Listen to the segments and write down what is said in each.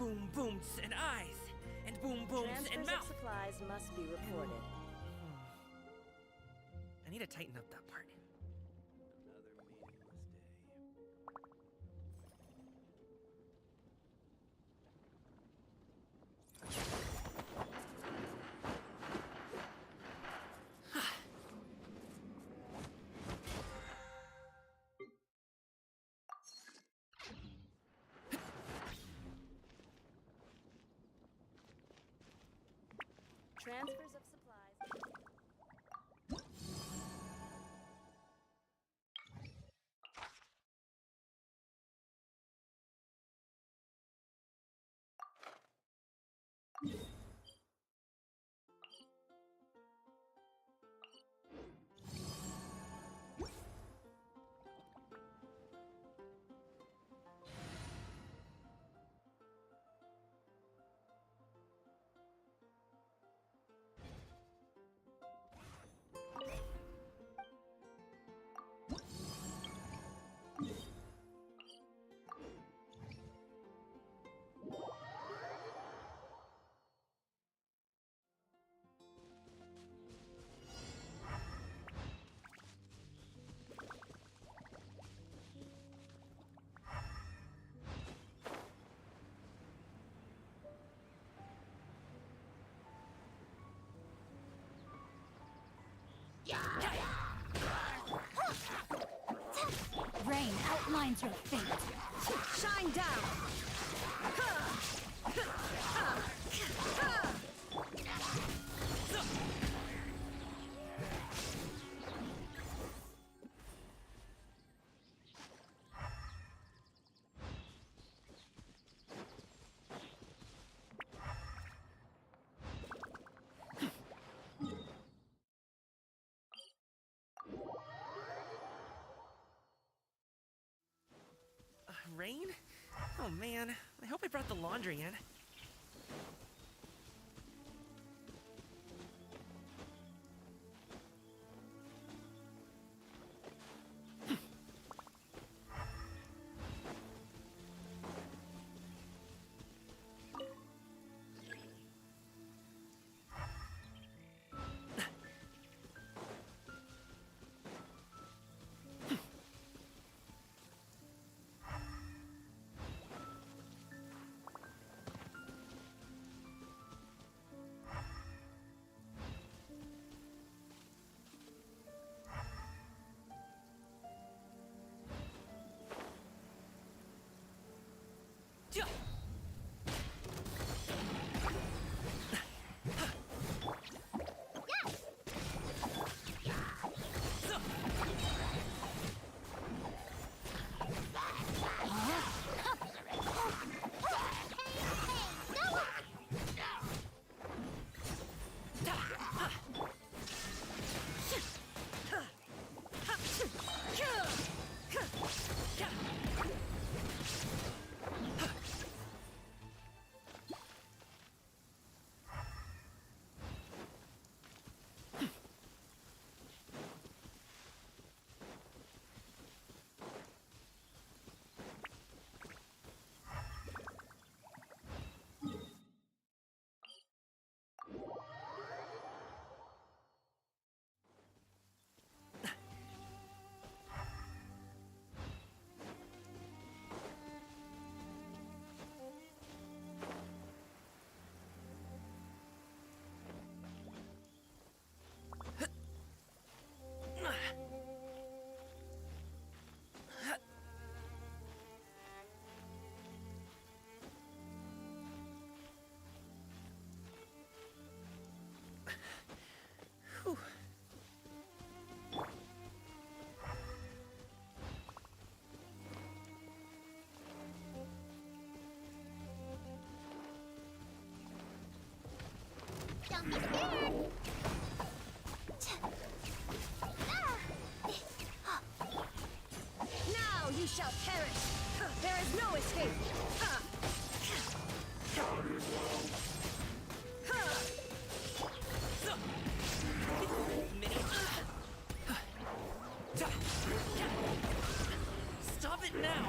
boom booms and eyes, and boom booms and Transfers mouth. of supplies must be reported. I need to tighten up that part. Another meaningless day. Transfers of supplies. Rain outlines your fate. Shine down! Rain? Oh man, I hope I brought the laundry in. Whew. Don't be scared. Now you shall perish! There is no escape! Stop it now!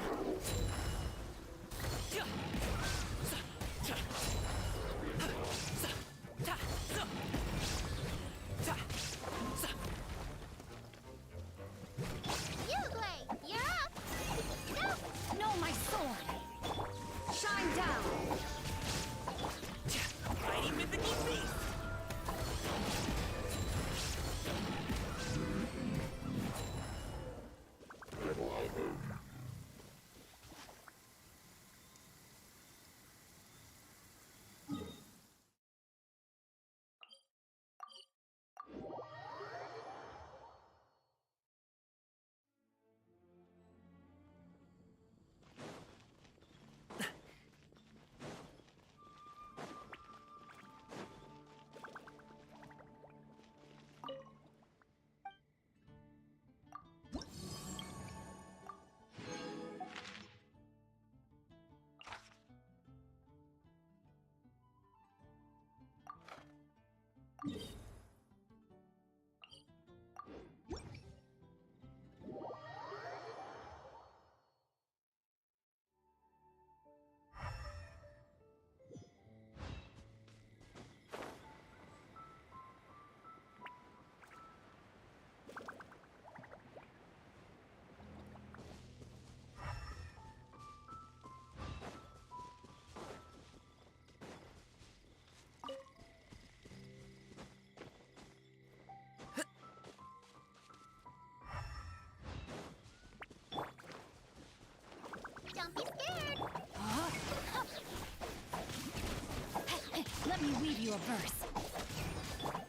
you a verse.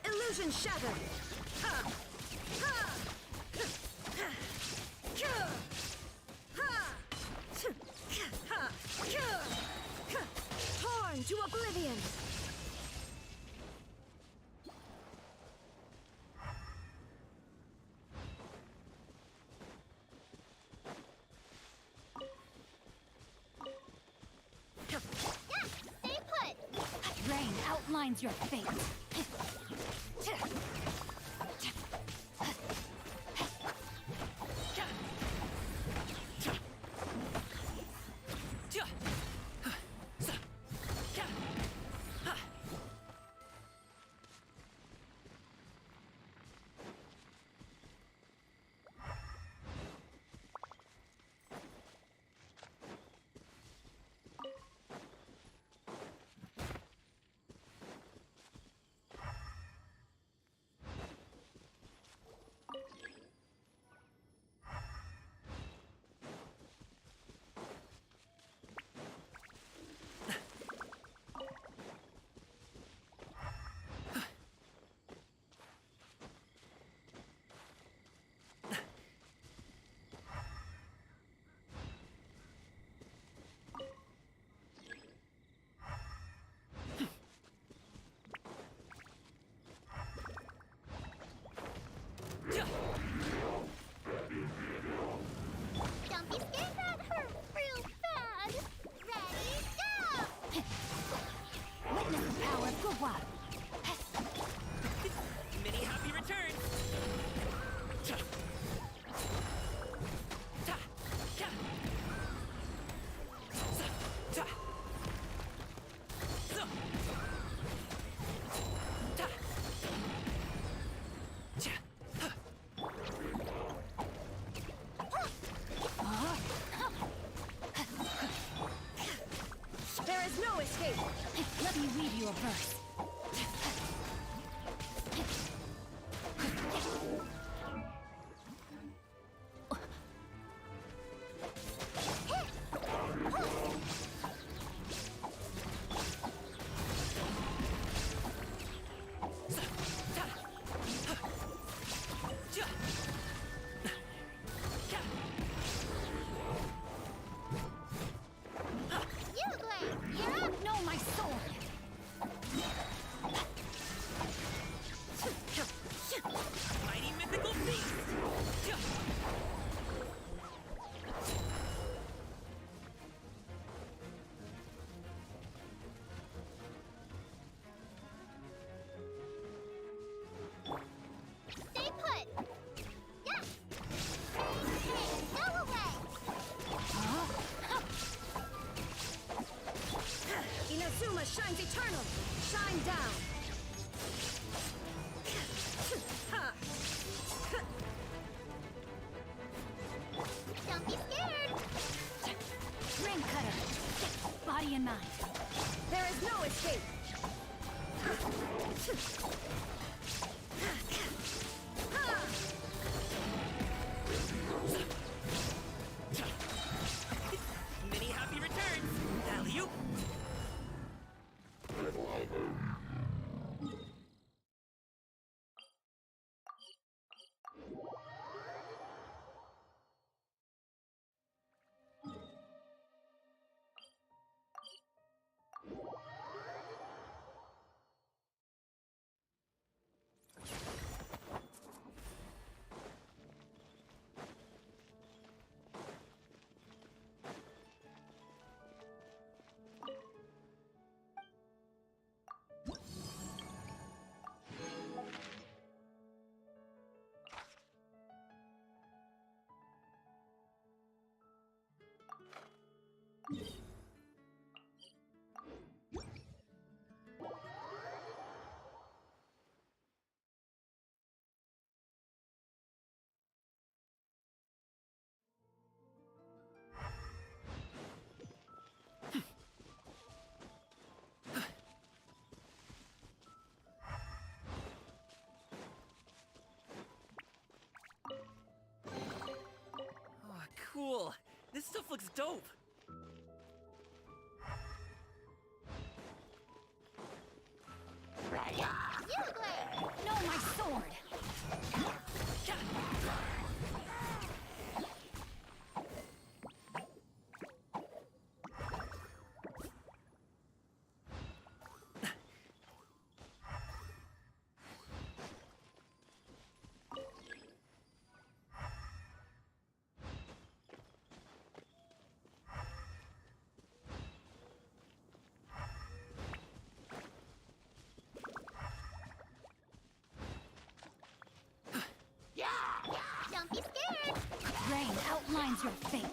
Illusion shattered. Ha! Ha! Ha! Ha! Ha! Torn to oblivion. Yeah, stay put. Rain outlines your fate. Don't be scared, that hurt real bad. Ready, go! Witness the power of Gugwa. Many happy returns! Cha. Ta. Cha. Sa. Ta. So. Ta. Cha. Huh. There is no escape. Let me read you a verse. You, Blade, you're up. No, my sword. Mighty mythical beast! Cha. Stay put. Yeah. Hey, go away. Inazuma shines eternal. Shine down. Ha! Don't be scared. Ring cutter. Body and mind. There is no escape. Many happy returns! Alley-oop! Cool. This stuff looks dope. outlines your fate.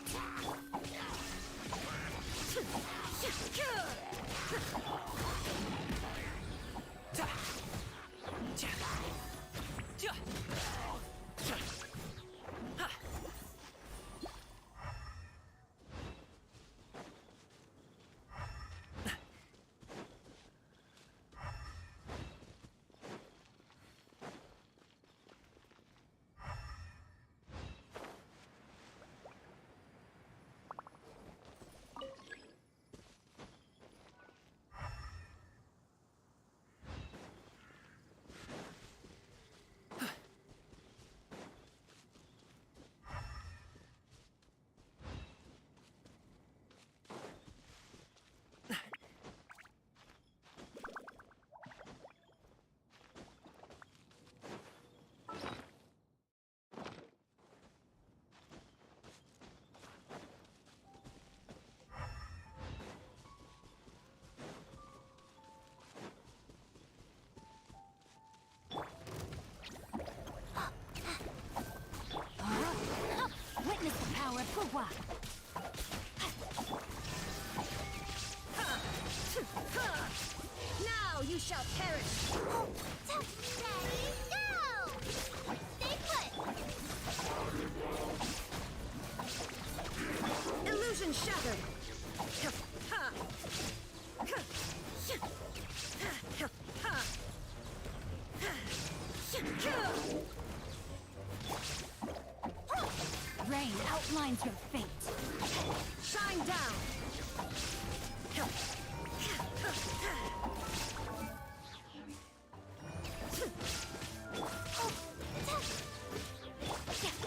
Witness the power of Hua. Now you shall perish. Ready, go! Stay put! Illusion shattered. Rain outlines your fate. Shine down.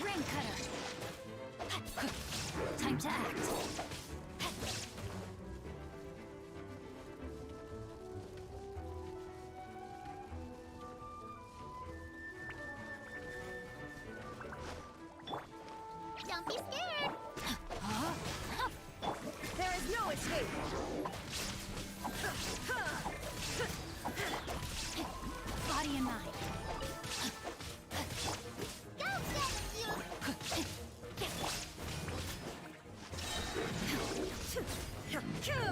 Rain cutter. Time to act. Don't be scared! There is no escape. Body and mind. Go get you!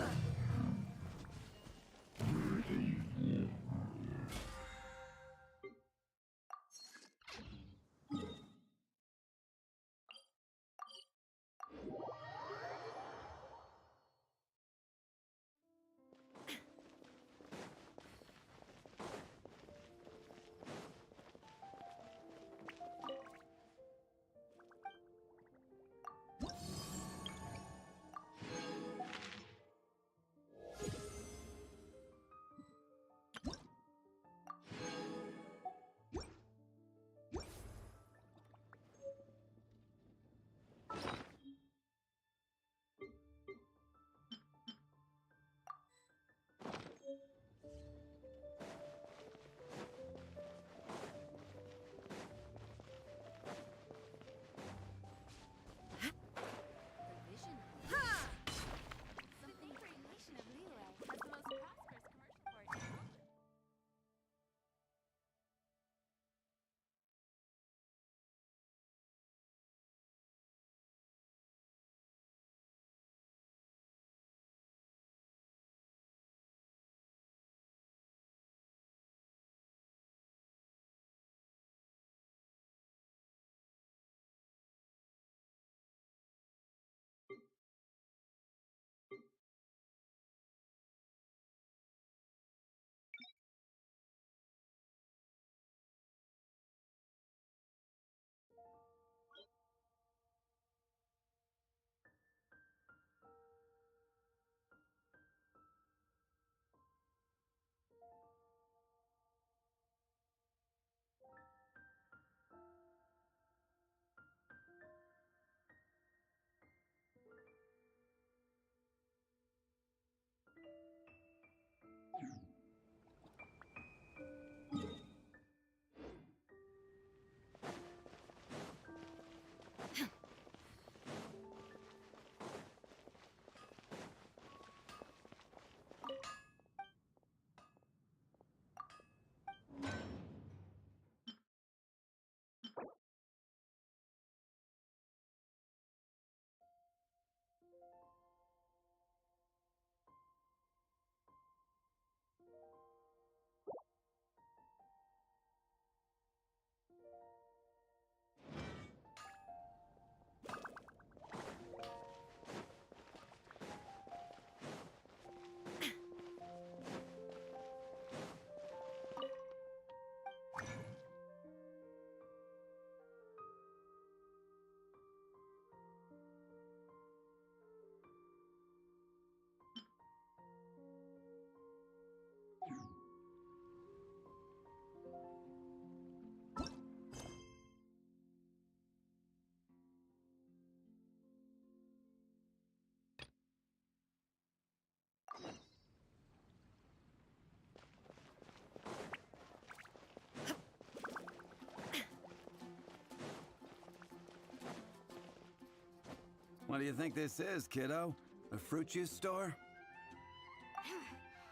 What do you think this is, kiddo? A fruit juice store?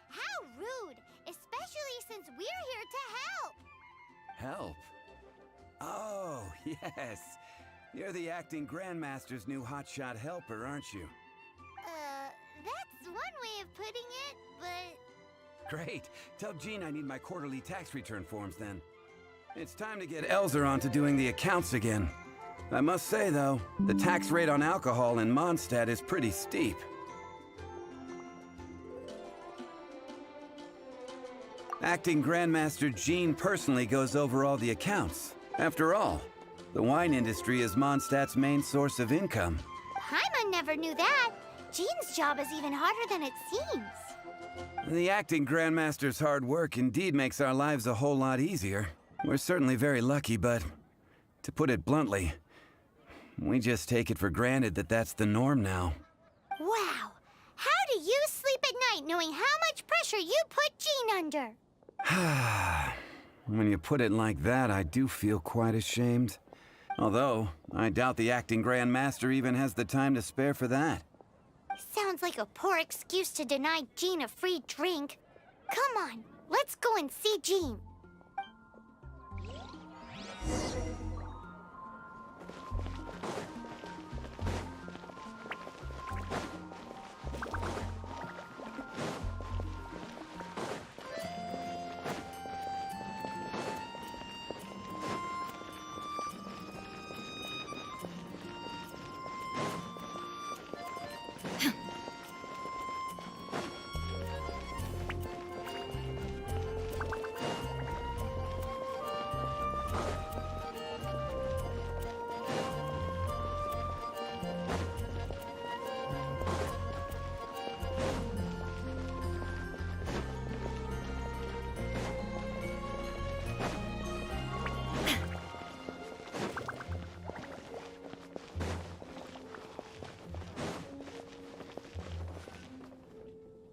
How rude! Especially since we're here to help! Help? Oh, yes. You're the acting Grandmaster's new hotshot helper, aren't you? That's one way of putting it, but... Great. Tell Jean I need my quarterly tax return forms then. It's time to get Elzer on to doing the accounts again. I must say, though, the tax rate on alcohol in Mondstadt is pretty steep. Acting Grandmaster Jean personally goes over all the accounts. After all, the wine industry is Mondstadt's main source of income. Paimon never knew that. Jean's job is even harder than it seems. The acting Grandmaster's hard work indeed makes our lives a whole lot easier. We're certainly very lucky, but to put it bluntly, we just take it for granted that that's the norm now. Wow! How do you sleep at night knowing how much pressure you put Jean under? When you put it like that, I do feel quite ashamed. Although, I doubt the acting Grandmaster even has the time to spare for that. Sounds like a poor excuse to deny Jean a free drink. Come on, let's go and see Jean.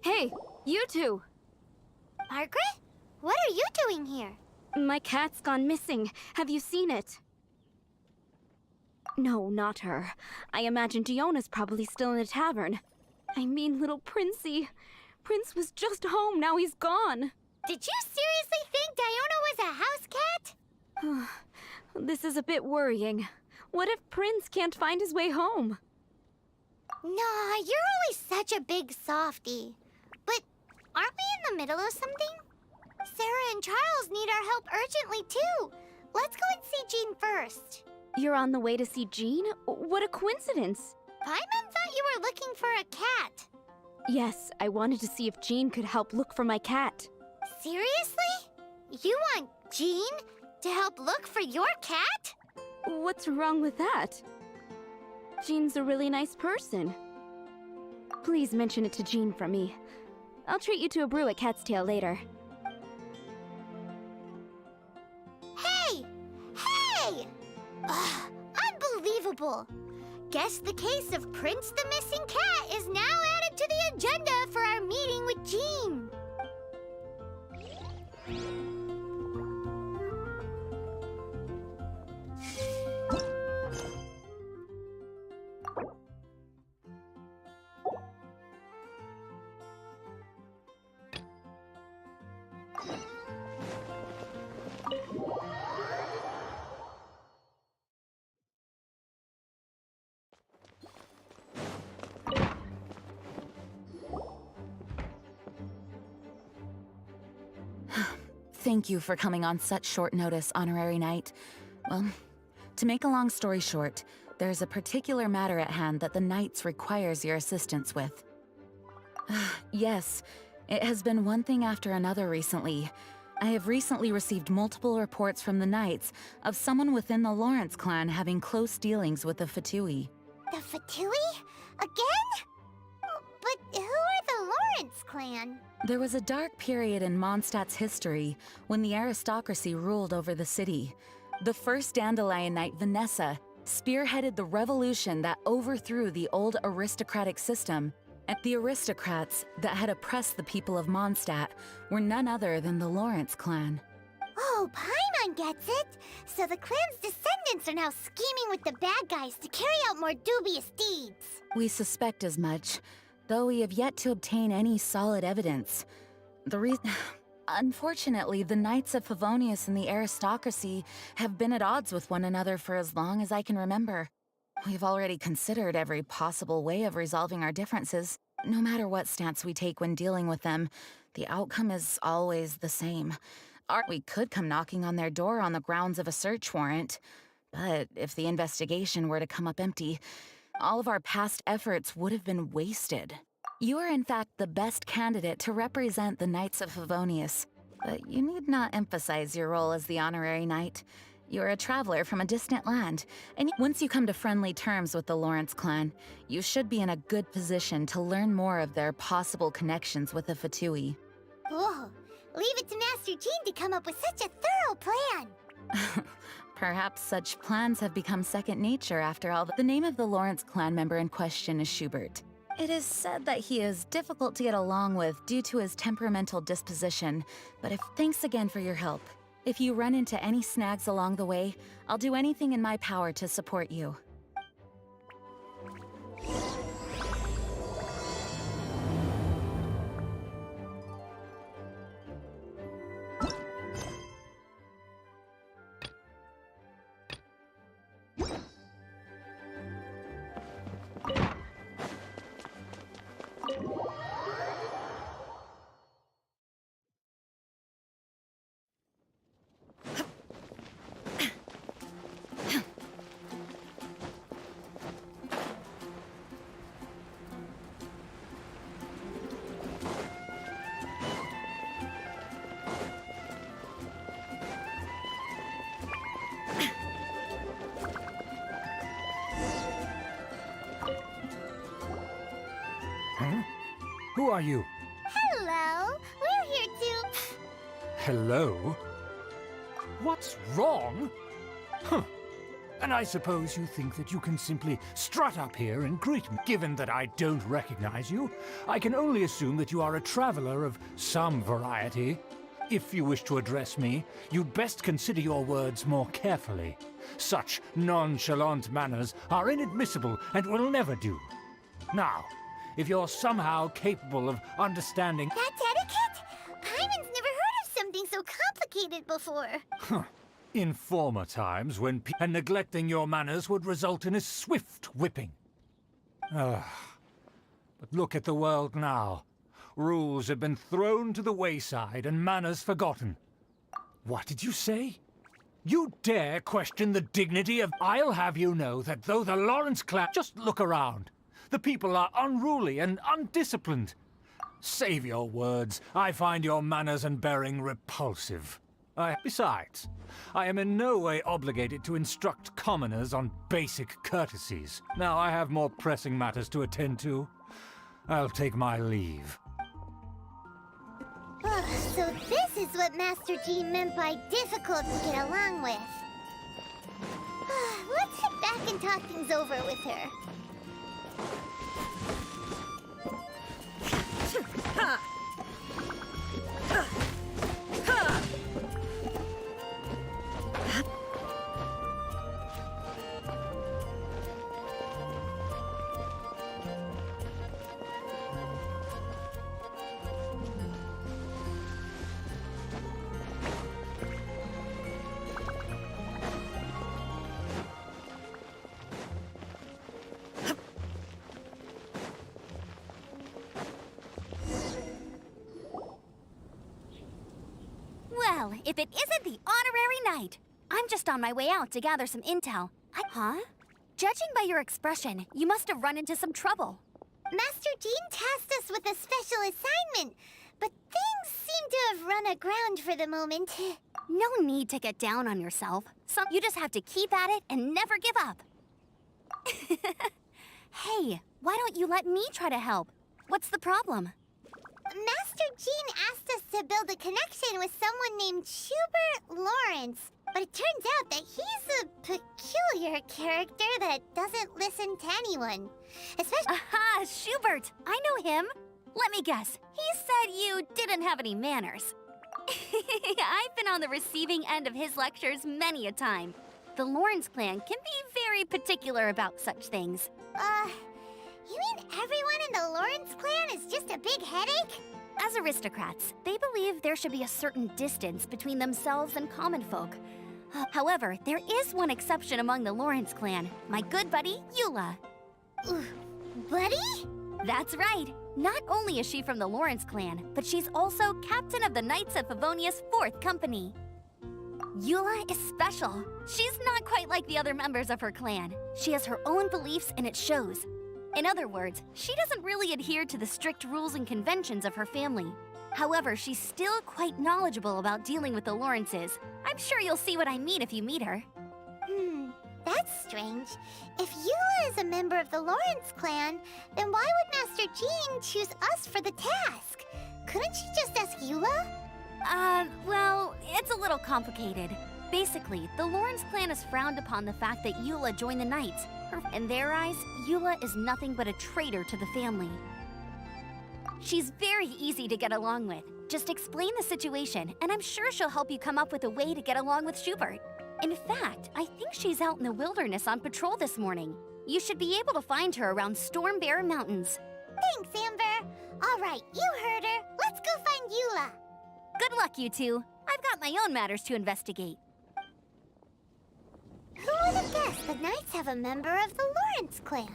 Hey, you two! Margaret? What are you doing here? My cat's gone missing. Have you seen it? No, not her. I imagine Diona's probably still in the tavern. I mean, little Princey. Prince was just home, now he's gone. Did you seriously think Diona was a house cat? This is a bit worrying. What if Prince can't find his way home? Nah, you're always such a big softie. But aren't we in the middle of something? Sarah and Charles need our help urgently, too. Let's go and see Jean first. You're on the way to see Jean? What a coincidence! Paimon thought you were looking for a cat. Yes, I wanted to see if Jean could help look for my cat. Seriously? You want Jean to help look for your cat? What's wrong with that? Jean's a really nice person. Please mention it to Jean for me. I'll treat you to a brew at Cat's Tail later. Hey! Hey! Ugh, unbelievable! Guess the case of Prince the Missing Cat is now added to the agenda for our meeting with Jean. Thank you for coming on such short notice, Honorary Knight. Well, to make a long story short, there's a particular matter at hand that the Knights requires your assistance with. Yes, it has been one thing after another recently. I have recently received multiple reports from the Knights of someone within the Lawrence clan having close dealings with the Fatui. The Fatui? Again? But who are the Lawrence clan? There was a dark period in Mondstadt's history when the aristocracy ruled over the city. The first Dandelion Knight, Vanessa, spearheaded the revolution that overthrew the old aristocratic system, and the aristocrats that had oppressed the people of Mondstadt were none other than the Lawrence clan. Oh, Paimon gets it! So the clan's descendants are now scheming with the bad guys to carry out more dubious deeds. We suspect as much, though we have yet to obtain any solid evidence. Unfortunately, the Knights of Favonius and the aristocracy have been at odds with one another for as long as I can remember. We've already considered every possible way of resolving our differences. No matter what stance we take when dealing with them, the outcome is always the same. We could come knocking on their door on the grounds of a search warrant, but if the investigation were to come up empty, all of our past efforts would have been wasted. You are in fact the best candidate to represent the Knights of Favonius, but you need not emphasize your role as the honorary knight. You are a traveler from a distant land, and once you come to friendly terms with the Lawrence clan, you should be in a good position to learn more of their possible connections with the Fatui. Whoa, leave it to Master Jean to come up with such a thorough plan. Perhaps such plans have become second nature after all. The name of the Lawrence clan member in question is Schubert. It is said that he is difficult to get along with due to his temperamental disposition, but thanks again for your help. If you run into any snags along the way, I'll do anything in my power to support you. Who are you? Hello, we're here to... Hello? What's wrong? Huh. And I suppose you think that you can simply strut up here and greet me. Given that I don't recognize you, I can only assume that you are a traveler of some variety. If you wish to address me, you'd best consider your words more carefully. Such nonchalant manners are inadmissible and will never do. Now, if you're somehow capable of understanding... That's etiquette? Paimon's never heard of something so complicated before. In former times, when and neglecting your manners would result in a swift whipping. But look at the world now. Rules have been thrown to the wayside and manners forgotten. What did you say? You dare question the dignity of... I'll have you know that though the Lawrence clan... Just look around. The people are unruly and undisciplined. Save your words. I find your manners and bearing repulsive. Besides, I am in no way obligated to instruct commoners on basic courtesies. Now I have more pressing matters to attend to. I'll take my leave. So this is what Master Jean meant by difficult to get along with. Let's head back and talk things over with her. Well, if it isn't the honorary knight. I'm just on my way out to gather some intel. Huh? Judging by your expression, you must have run into some trouble. Master Jean tasked us with a special assignment, but things seem to have run aground for the moment. No need to get down on yourself. You just have to keep at it and never give up. Hey, why don't you let me try to help? What's the problem? Master Jean asked us to build a connection with someone named Schubert Lawrence. But it turns out that he's a peculiar character that doesn't listen to anyone. Especially... Aha, Schubert! I know him. Let me guess. He said you didn't have any manners. I've been on the receiving end of his lectures many a time. The Lawrence clan can be very particular about such things. You mean everyone in the Lawrence clan is just a big headache? As aristocrats, they believe there should be a certain distance between themselves and common folk. However, there is one exception among the Lawrence clan, my good buddy, Eula. Buddy? That's right. Not only is she from the Lawrence clan, but she's also captain of the Knights of Favonia's 4th company. Eula is special. She's not quite like the other members of her clan. She has her own beliefs and it shows. In other words, she doesn't really adhere to the strict rules and conventions of her family. However, she's still quite knowledgeable about dealing with the Lawrences. I'm sure you'll see what I mean if you meet her. That's strange. If Eula is a member of the Lawrence clan, then why would Master Jean choose us for the task? Couldn't she just ask Eula? Well, it's a little complicated. Basically, the Lawrence clan has frowned upon the fact that Eula joined the Knights. In their eyes, Eula is nothing but a traitor to the family. She's very easy to get along with. Just explain the situation, and I'm sure she'll help you come up with a way to get along with Schubert. In fact, I think she's out in the wilderness on patrol this morning. You should be able to find her around Storm Bear Mountains. Thanks, Amber. All right, you heard her. Let's go find Eula. Good luck, you two. I've got my own matters to investigate. Who would have guessed the Knights have a member of the Lawrence clan?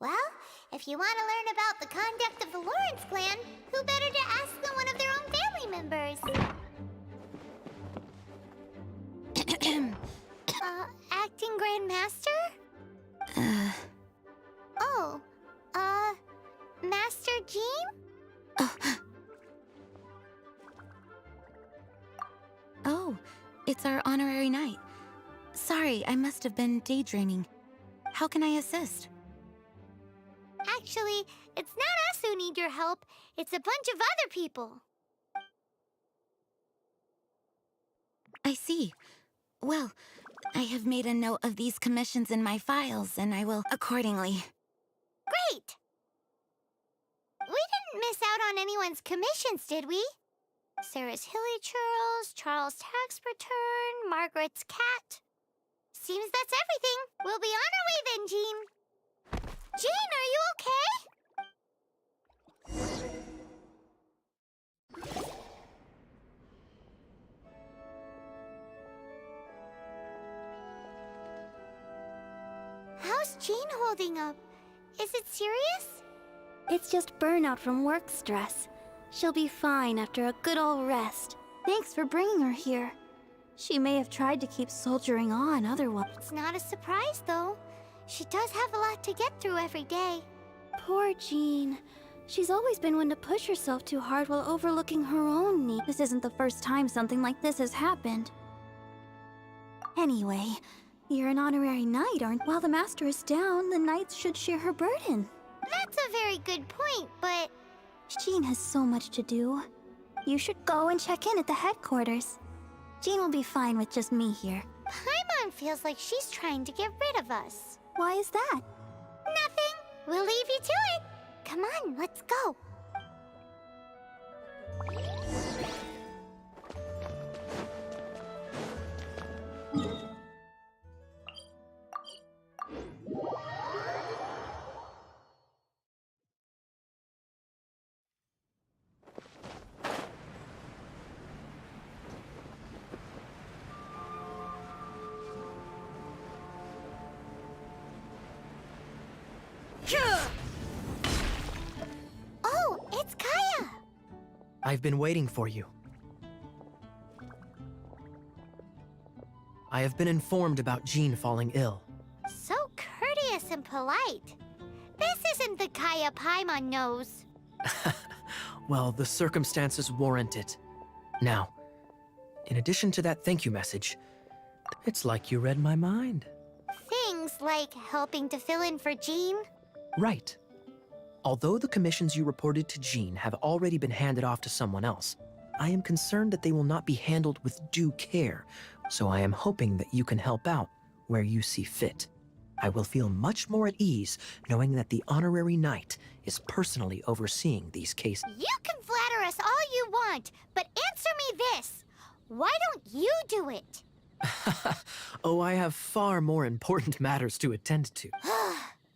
Well, if you want to learn about the conduct of the Lawrence clan, who better to ask than one of their own family members? Acting Grand Master? Oh, Master Jean? Oh, it's our honorary knight. Sorry, I must have been daydreaming. How can I assist? Actually, it's not us who need your help. It's a bunch of other people. I see. Well, I have made a note of these commissions in my files, and I will accordingly. Great! We didn't miss out on anyone's commissions, did we? Sarah's Hilly Churls, Charles' tax return, Margaret's cat. Seems that's everything. We'll be on our way then, Jean. Jean, are you okay? How's Jean holding up? Is it serious? It's just burnout from work stress. She'll be fine after a good old rest. Thanks for bringing her here. She may have tried to keep soldiering on otherwise. It's not a surprise, though. She does have a lot to get through every day. Poor Jean. She's always been one to push herself too hard while overlooking her own needs. This isn't the first time something like this has happened. Anyway, you're an honorary knight, aren't you? While the master is down, the knights should share her burden. That's a very good point, but... Jean has so much to do. You should go and check in at the headquarters. Jean will be fine with just me here. Paimon feels like she's trying to get rid of us. Why is that? Nothing. We'll leave you to it. Come on, let's go. Oh, it's Kaya! I've been waiting for you. I have been informed about Jean falling ill. So courteous and polite. This isn't the Kaya Paimon knows. Well, the circumstances warrant it. Now, in addition to that thank you message, it's like you read my mind. Things like helping to fill in for Jean. Right. Although the commissions you reported to Jean have already been handed off to someone else, I am concerned that they will not be handled with due care, so I am hoping that you can help out where you see fit. I will feel much more at ease knowing that the honorary knight is personally overseeing these cases. You can flatter us all you want, but answer me this. Why don't you do it? Oh, I have far more important matters to attend to.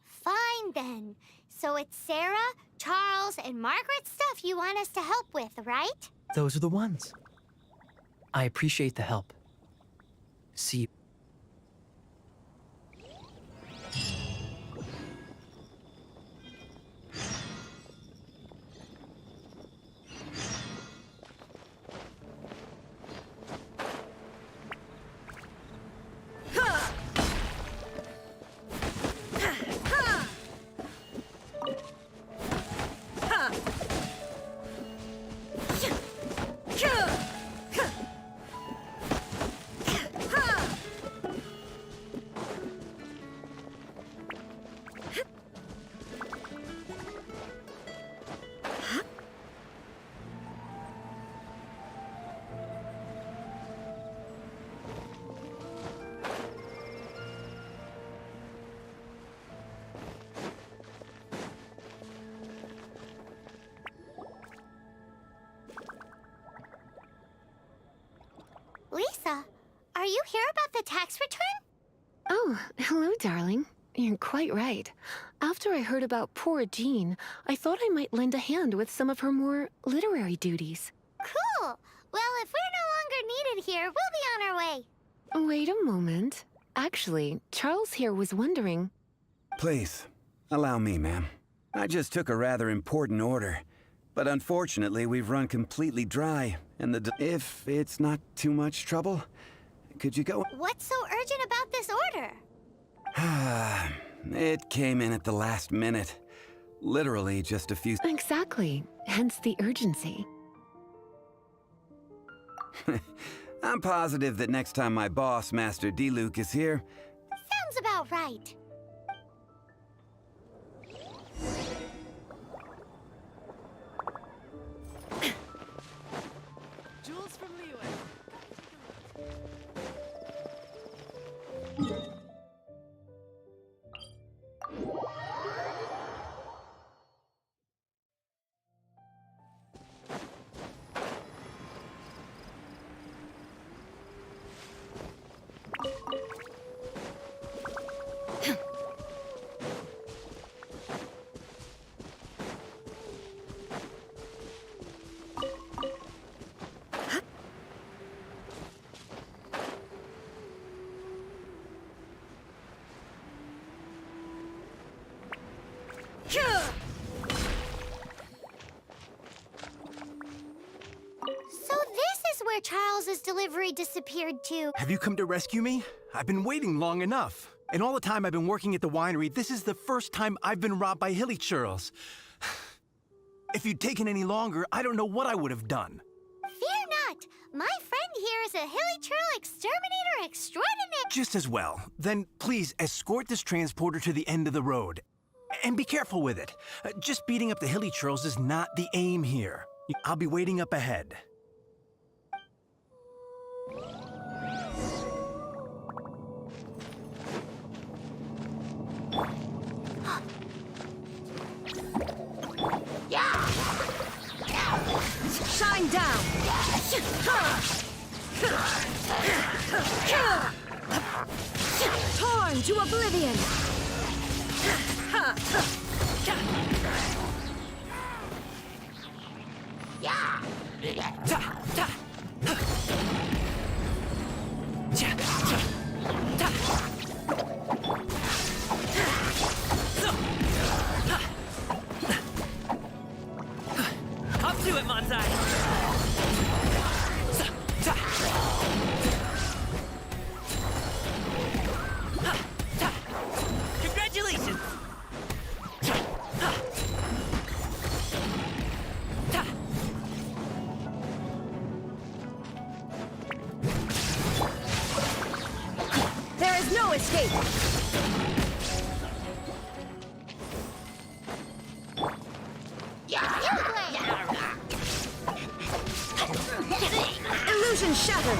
Fine then. So it's Sarah, Charles, and Margaret's stuff you want us to help with, right? Those are the ones. I appreciate the help. See you. Lisa, are you here about the tax return? Oh, hello, darling. You're quite right. After I heard about poor Jean, I thought I might lend a hand with some of her more literary duties. Cool. Well, if we're no longer needed here, we'll be on our way. Wait a moment. Actually, Charles here was wondering... Please, allow me, ma'am. I just took a rather important order. But unfortunately, we've run completely dry, and if it's not too much trouble, could you go? What's so urgent about this order? It came in at the last minute. Literally just a few... Exactly. Hence the urgency. I'm positive that next time my boss, Master D-Luke, is here... Sounds about right. Jules from Liyue. Charles's delivery disappeared too. Have you come to rescue me? I've been waiting long enough. In all the time I've been working at the winery, this is the first time I've been robbed by hilly churls. If you'd taken any longer, I don't know what I would have done. Fear not. My friend here is a hilly churl exterminator extraordinaire. Just as well. Then please escort this transporter to the end of the road. And be careful with it. Just beating up the hilly churls is not the aim here. I'll be waiting up ahead. Shine down! Torn to oblivion! Up to it, Manzai! Congratulations! There is no escape! Illusion shattered!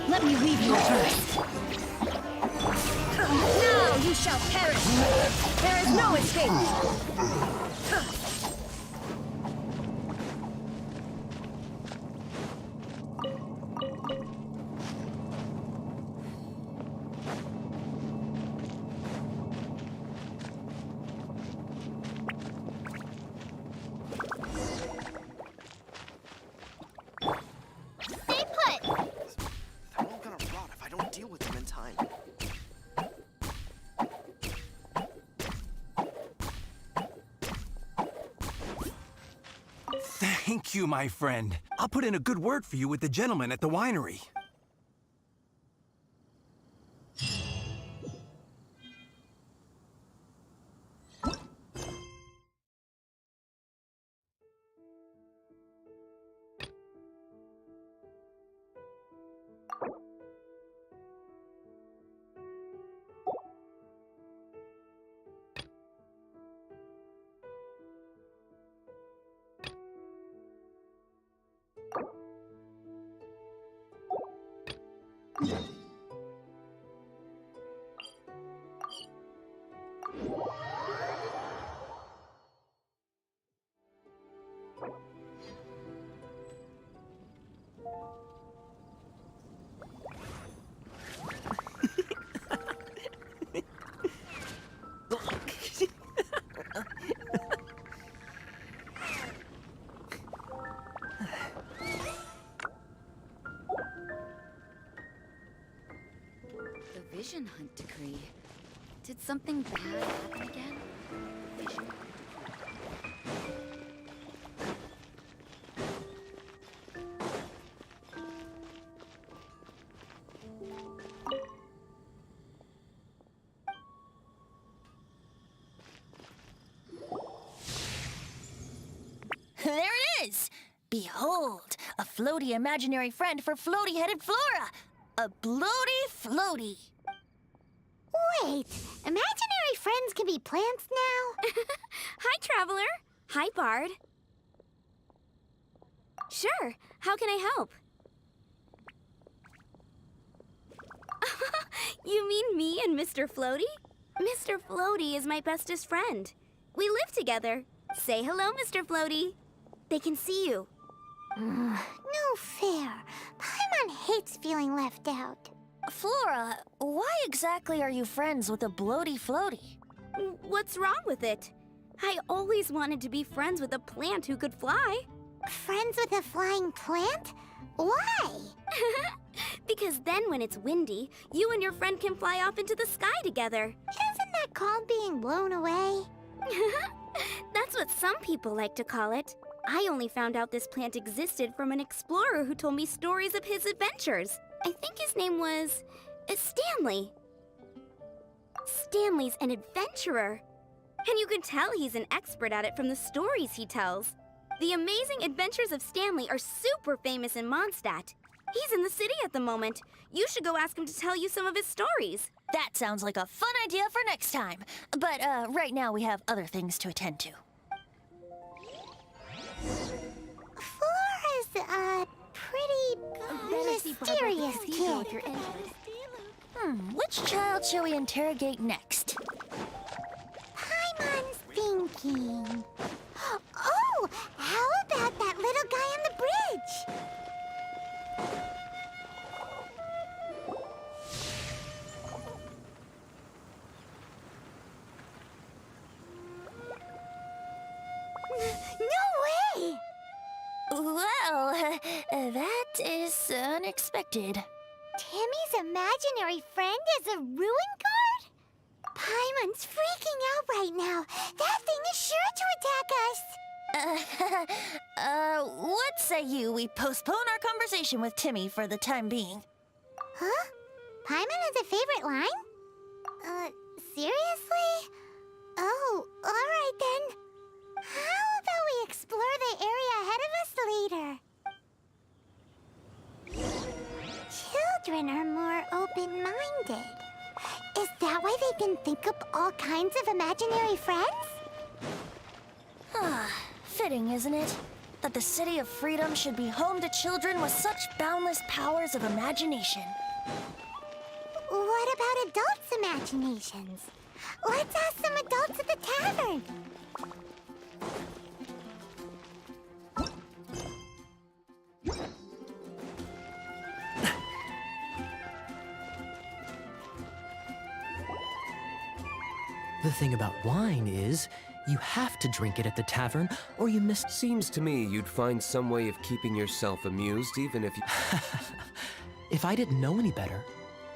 Let me leave you first. Now you shall perish. There is no escape. Stay put. They're all gonna rot if I don't deal with them in time. Thank you, my friend. I'll put in a good word for you with the gentleman at the winery. The Vision Hunt decree. Did something bad happen again? Vision. There it is! Behold, a floaty imaginary friend for floaty-headed Flora! A bloaty floaty! Wait, imaginary friends can be plants now? Hi, Traveler. Hi, Bard. Sure. How can I help? You mean me and Mr. Floaty? Mr. Floaty is my bestest friend. We live together. Say hello, Mr. Floaty. They can see you. No fair. Paimon hates feeling left out. Flora, why exactly are you friends with a bloaty floaty? What's wrong with it? I always wanted to be friends with a plant who could fly. Friends with a flying plant? Why? Because then when it's windy, you and your friend can fly off into the sky together. Isn't that called being blown away? That's what some people like to call it. I only found out this plant existed from an explorer who told me stories of his adventures. I think his name was Stanley. Stanley's an adventurer. And you can tell he's an expert at it from the stories he tells. The amazing adventures of Stanley are super famous in Mondstadt. He's in the city at the moment. You should go ask him to tell you some of his stories. That sounds like a fun idea for next time. But right now we have other things to attend to. Flora's a pretty mysterious kid. Which child shall we interrogate next? Paimon's thinking. Oh, how about that little guy on the bridge? No way! Well, that is unexpected. Timmy's imaginary friend is a ruin guard? Paimon's freaking out right now. That thing is sure to attack us. What say you we postpone our conversation with Timmy for the time being? Huh? Paimon has a favorite line? Seriously? Oh, alright then. How about we explore the area ahead of us later? Children are more open-minded. Is that that why they can think up all kinds of imaginary friends? Fitting, isn't it? That the City of Freedom should be home to children with such boundless powers of imagination. What about adults' imaginations? Let's ask some adults at the tavern. The thing about wine is, you have to drink it at the tavern, or you miss. Seems to me you'd find some way of keeping yourself amused, even if you... If I didn't know any better.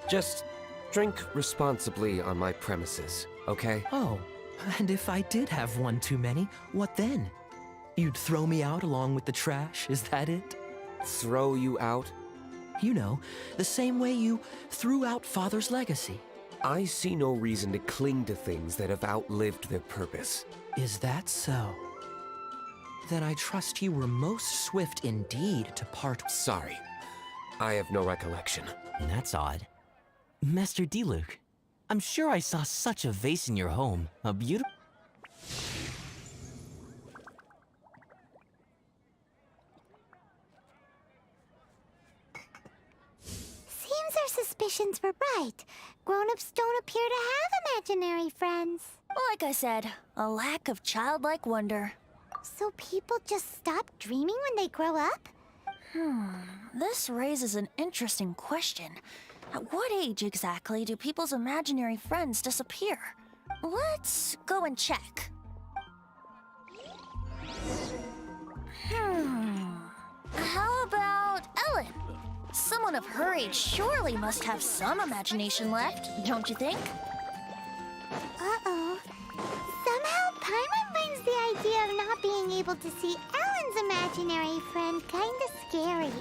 Just drink responsibly on my premises, okay? Oh, and if I did have one too many, what then? You'd throw me out along with the trash, is that it? Throw you out? You know, the same way you threw out Father's legacy. I see no reason to cling to things that have outlived their purpose. Is that so? Then I trust you were most swift indeed to part. Sorry, I have no recollection. That's odd. Master Diluc, I'm sure I saw such a vase in your home. A beautiful... Seems our suspicions were right. Grown-ups don't appear to have imaginary friends. Like I said, a lack of childlike wonder. So people just stop dreaming when they grow up? This raises an interesting question. At what age exactly do people's imaginary friends disappear? Let's go and check. How about Ellen? Someone of her age surely must have some imagination left, don't you think? Uh-oh. Somehow Paimon finds the idea of not being able to see Ellen's imaginary friend kinda scary.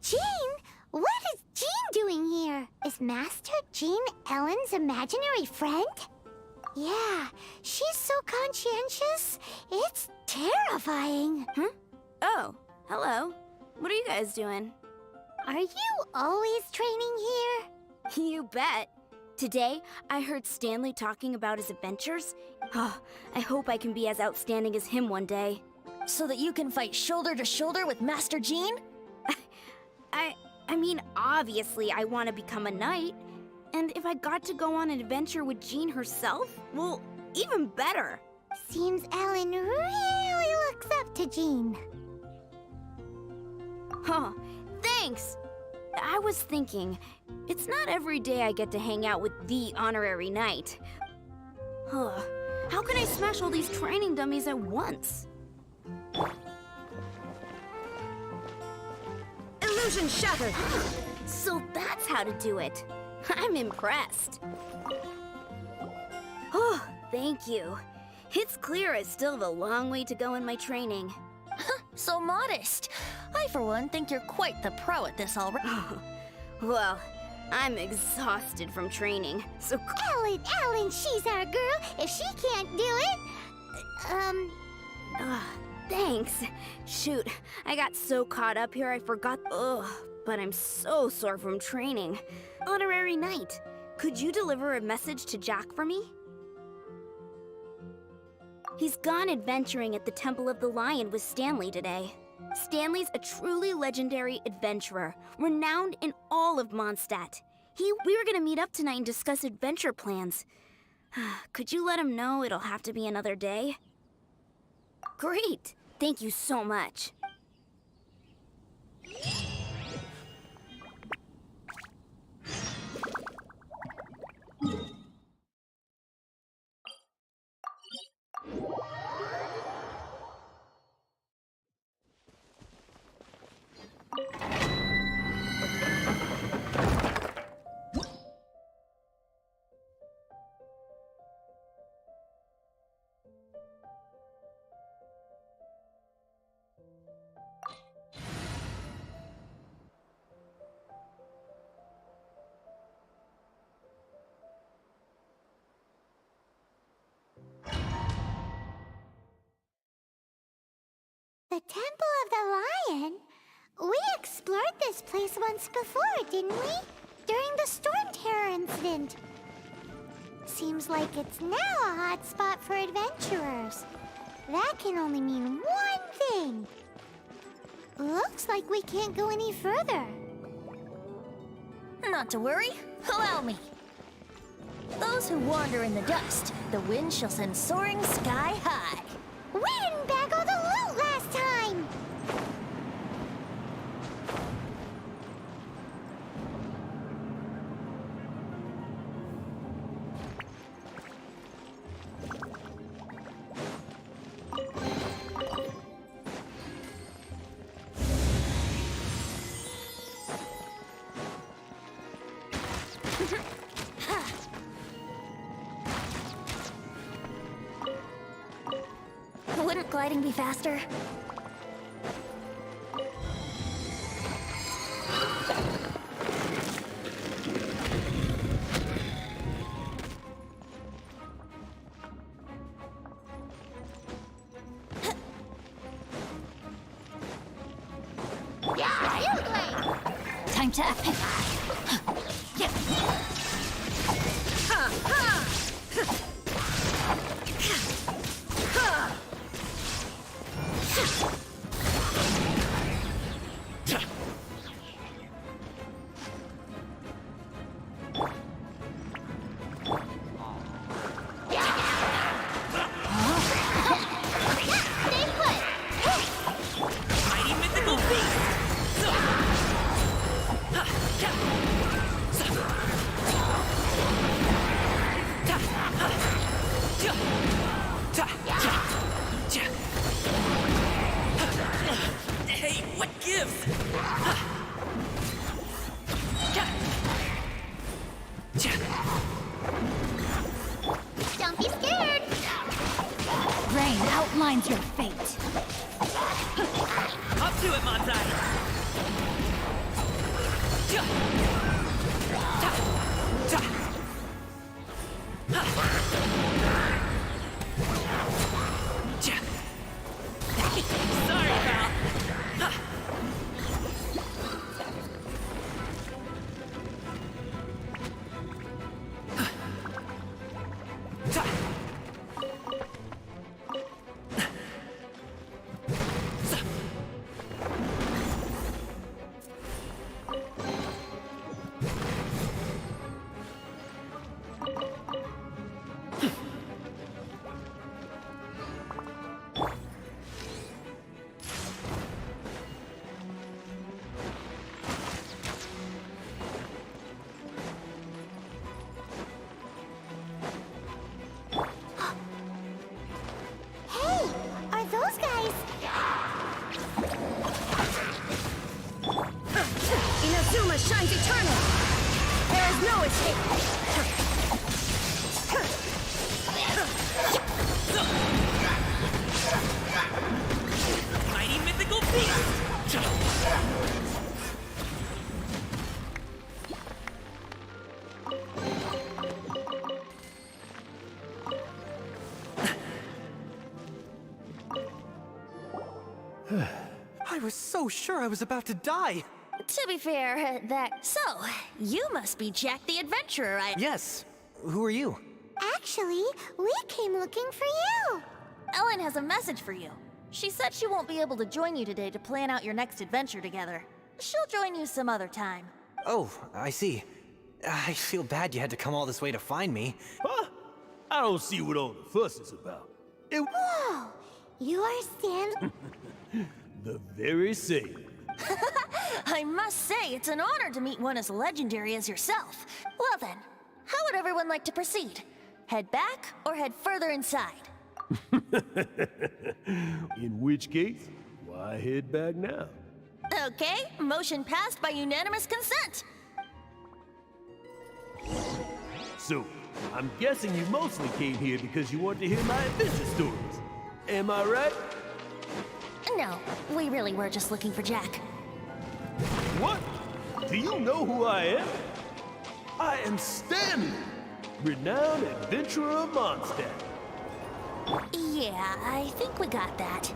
Jean? What is Jean doing here? Is Master Jean Ellen's imaginary friend? Yeah, she's so conscientious. It's terrifying. Oh, hello. What are you guys doing? Are you always training here? You bet. Today, I heard Stanley talking about his adventures. Oh, I hope I can be as outstanding as him one day. So that you can fight shoulder to shoulder with Master Jean? I mean, obviously I want to become a knight. And if I got to go on an adventure with Jean herself, well, even better. Seems Ellen really looks up to Jean. Huh, thanks. I was thinking, it's not every day I get to hang out with the honorary knight. Huh, how can I smash all these training dummies at once? Illusion shattered! So that's how to do it. I'm impressed. Oh, thank you. It's clear I still have a long way to go in my training. So modest. I, for one, think you're quite the pro at this already. Well, I'm exhausted from training, so... Ellen, she's our girl. If she can't do it... Thanks. Shoot, I got so caught up here I forgot... but I'm so sore from training. Honorary Knight, could you deliver a message to Jack for me? He's gone adventuring at the Temple of the Lion with Stanley today. Stanley's a truly legendary adventurer, renowned in all of Mondstadt. We were gonna meet up tonight and discuss adventure plans. Could you let him know it'll have to be another day? Great! Thank you so much. The Temple of the Lion? We explored this place once before, didn't we? During the Storm Terror incident. Seems like it's now a hot spot for adventurers. That can only mean one thing. Looks like we can't go any further. Not to worry. Allow me. Those who wander in the dust, the wind shall send soaring sky high. We didn't bag all the loot last time! Wouldn't gliding be faster? Time to epic. Hey, what gives? Don't be scared! Rain outlines your fate. Up to it, Montai! Sorry, pal. Hey, are those guys? Inazuma shines eternal! There is no escape! Mighty mythical beast! I was so sure I was about to die. To be fair, that... So, you must be Jack the Adventurer, right? Yes. Who are you? Actually, we came looking for you. Ellen has a message for you. She said she won't be able to join you today to plan out your next adventure together. She'll join you some other time. Oh, I see. I feel bad you had to come all this way to find me. Huh? I don't see what all the fuss is about. Whoa! You are Stanley? The very same. I must say, it's an honor to meet one as legendary as yourself. Well then, how would everyone like to proceed? Head back or head further inside? In which case, why head back now? Okay, motion passed by unanimous consent. So, I'm guessing you mostly came here because you want to hear my adventure stories. Am I right? No, we really were just looking for Jack. What? Do you know who I am? I am Stanley, renowned adventurer of Mondstadt. Yeah, I think we got that.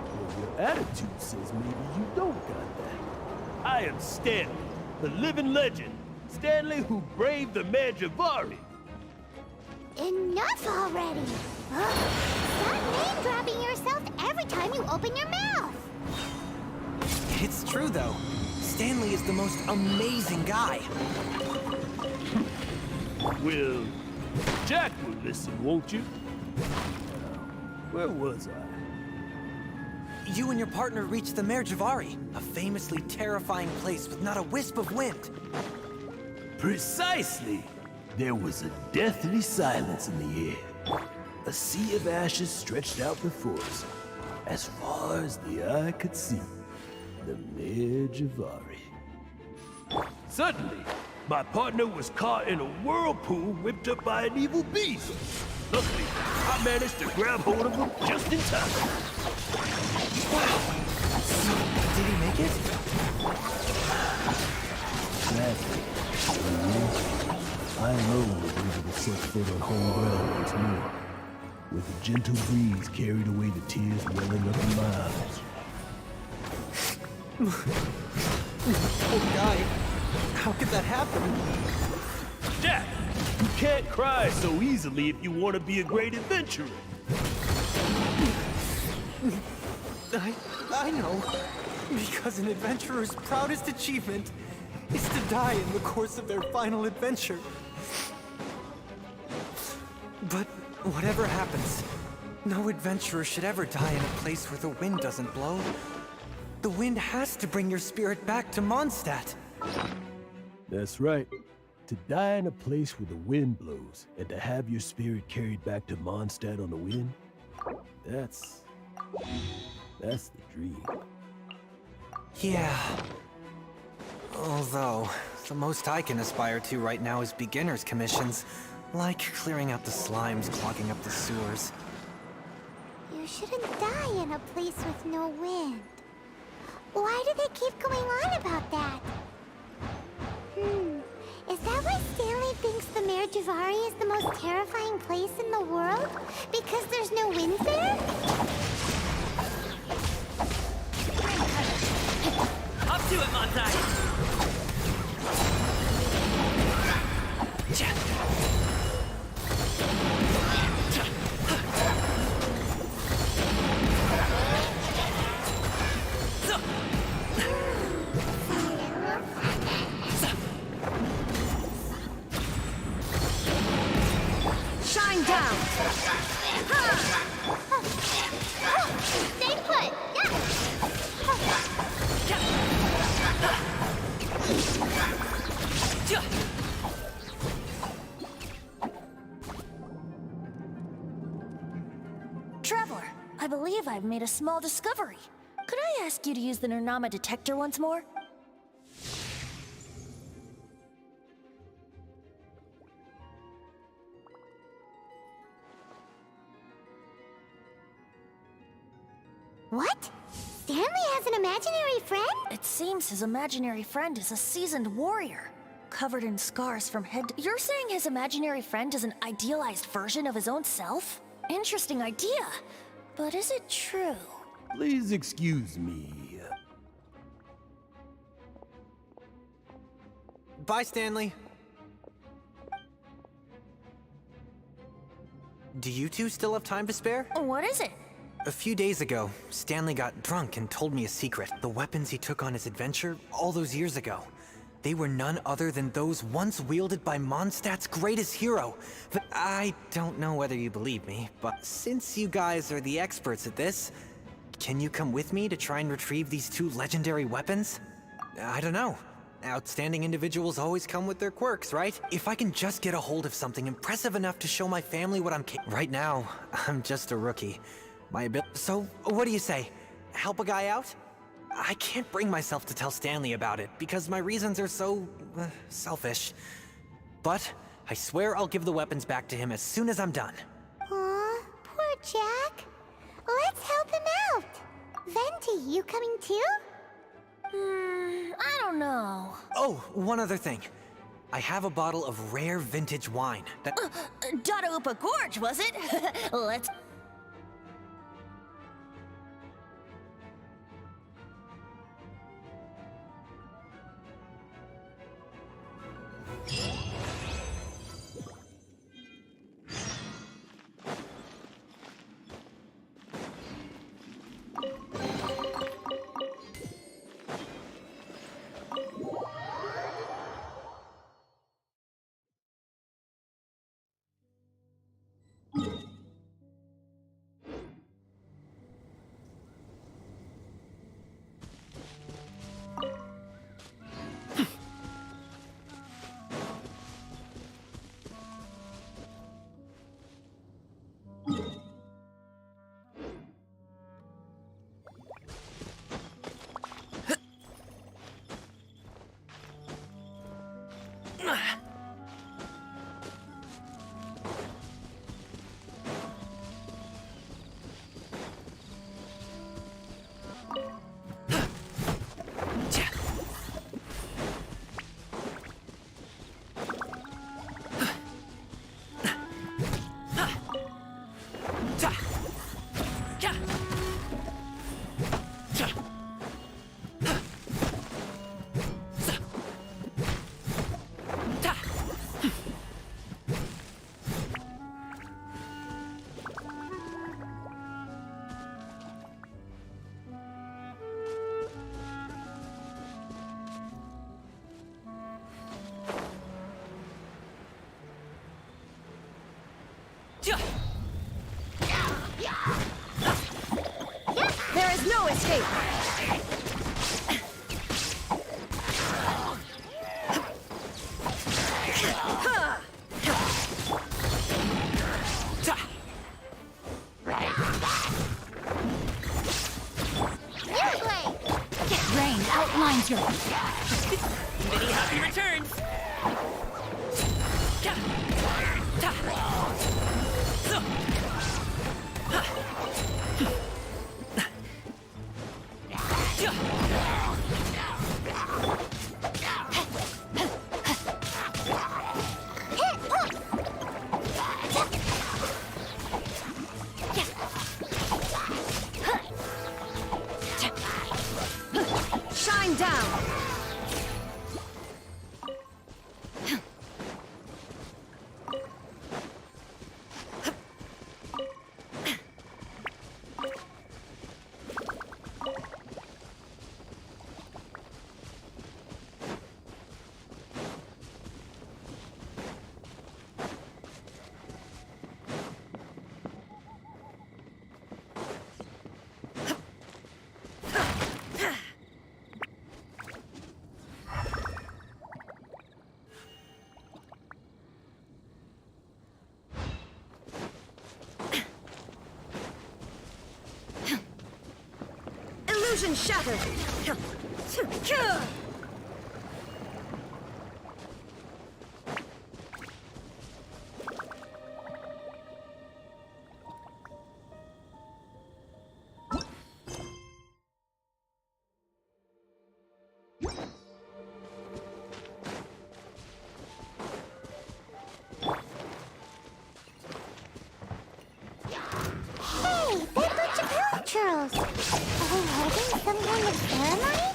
Well, your attitude says maybe you don't got that. I am Stanley, the living legend. Stanley who braved the Manjavari. Enough already! Stop name-dropping yourself every time you open your mouth! It's true, though. Stanley is the most amazing guy. Well, Jack will listen, won't you? Where was I? You and your partner reached the Merjavari, a famously terrifying place with not a wisp of wind. Precisely! There was a deathly silence in the air. A sea of ashes stretched out before us, as far as the eye could see. The Merjavari. Suddenly, my partner was caught in a whirlpool whipped up by an evil beast. Luckily, I managed to grab hold of him just in time. Wow! So, did he make it? Sadly, I alone was able to set foot on home ground once more. With a gentle breeze carried away the tears welling up in my eyes. Poor guy. How could that happen? Jack, you can't cry so easily if you want to be a great adventurer. I know. Because an adventurer's proudest achievement is to die in the course of their final adventure. But whatever happens, no adventurer should ever die in a place where the wind doesn't blow. The wind has to bring your spirit back to Mondstadt. That's right. To die in a place where the wind blows, and to have your spirit carried back to Mondstadt on the wind, that's the dream. Yeah. Although, the most I can aspire to right now is beginner's commissions, like clearing out the slimes clogging up the sewers. You shouldn't die in a place with no wind. Why do they keep going on about that? Is that why Stanley thinks the Merjavari is the most terrifying place in the world? Because there's no wind there? Up to it, Montai! Shine down! Stay put! Traveler, I believe I've made a small discovery. Could I ask you to use the Nernama detector once more? What? Stanley has an imaginary friend? It seems his imaginary friend is a seasoned warrior, covered in scars from head to... You're saying his imaginary friend is an idealized version of his own self? Interesting idea, but is it true? Please excuse me. Bye, Stanley. Do you two still have time to spare? What is it? A few days ago, Stanley got drunk and told me a secret. The weapons he took on his adventure all those years ago. They were none other than those once wielded by Mondstadt's greatest hero. But I don't know whether you believe me, but since you guys are the experts at this, can you come with me to try and retrieve these two legendary weapons? I don't know. Outstanding individuals always come with their quirks, right? If I can just get a hold of something impressive enough to show my family what I'm right now, I'm just a rookie. So, what do you say? Help a guy out? I can't bring myself to tell Stanley about it, because my reasons are so... selfish. But I swear I'll give the weapons back to him as soon as I'm done. Aw, poor Jack. Let's help him out. Venti, you coming too? I don't know. Oh, one other thing. I have a bottle of rare vintage wine that... Dadaupa Gorge, was it? Let's... There is no escape! Rain outlines your... Many happy returns! Shine down! Illusion shattered! Hey, that bunch of pilchers! Are they holding some kind of ceremony?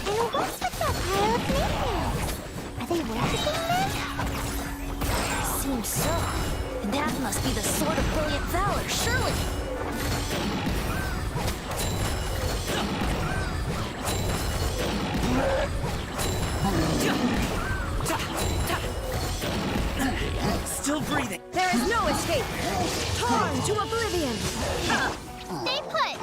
And what's with that pile of minions? Are they worshipping them? Seems so. And that must be the Sword of Brilliant Valor, surely! breathing. There is no escape! Torn to oblivion! Stay put!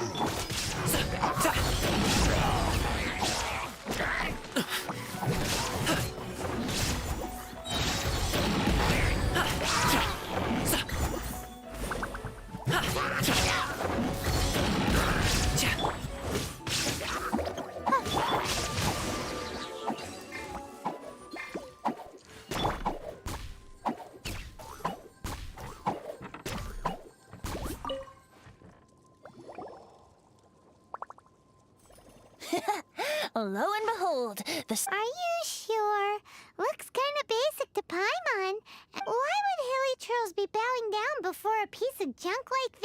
Lo and behold, Are you sure? Looks kinda basic to Paimon. Why would Hilly Churls be bowing down before a piece of junk like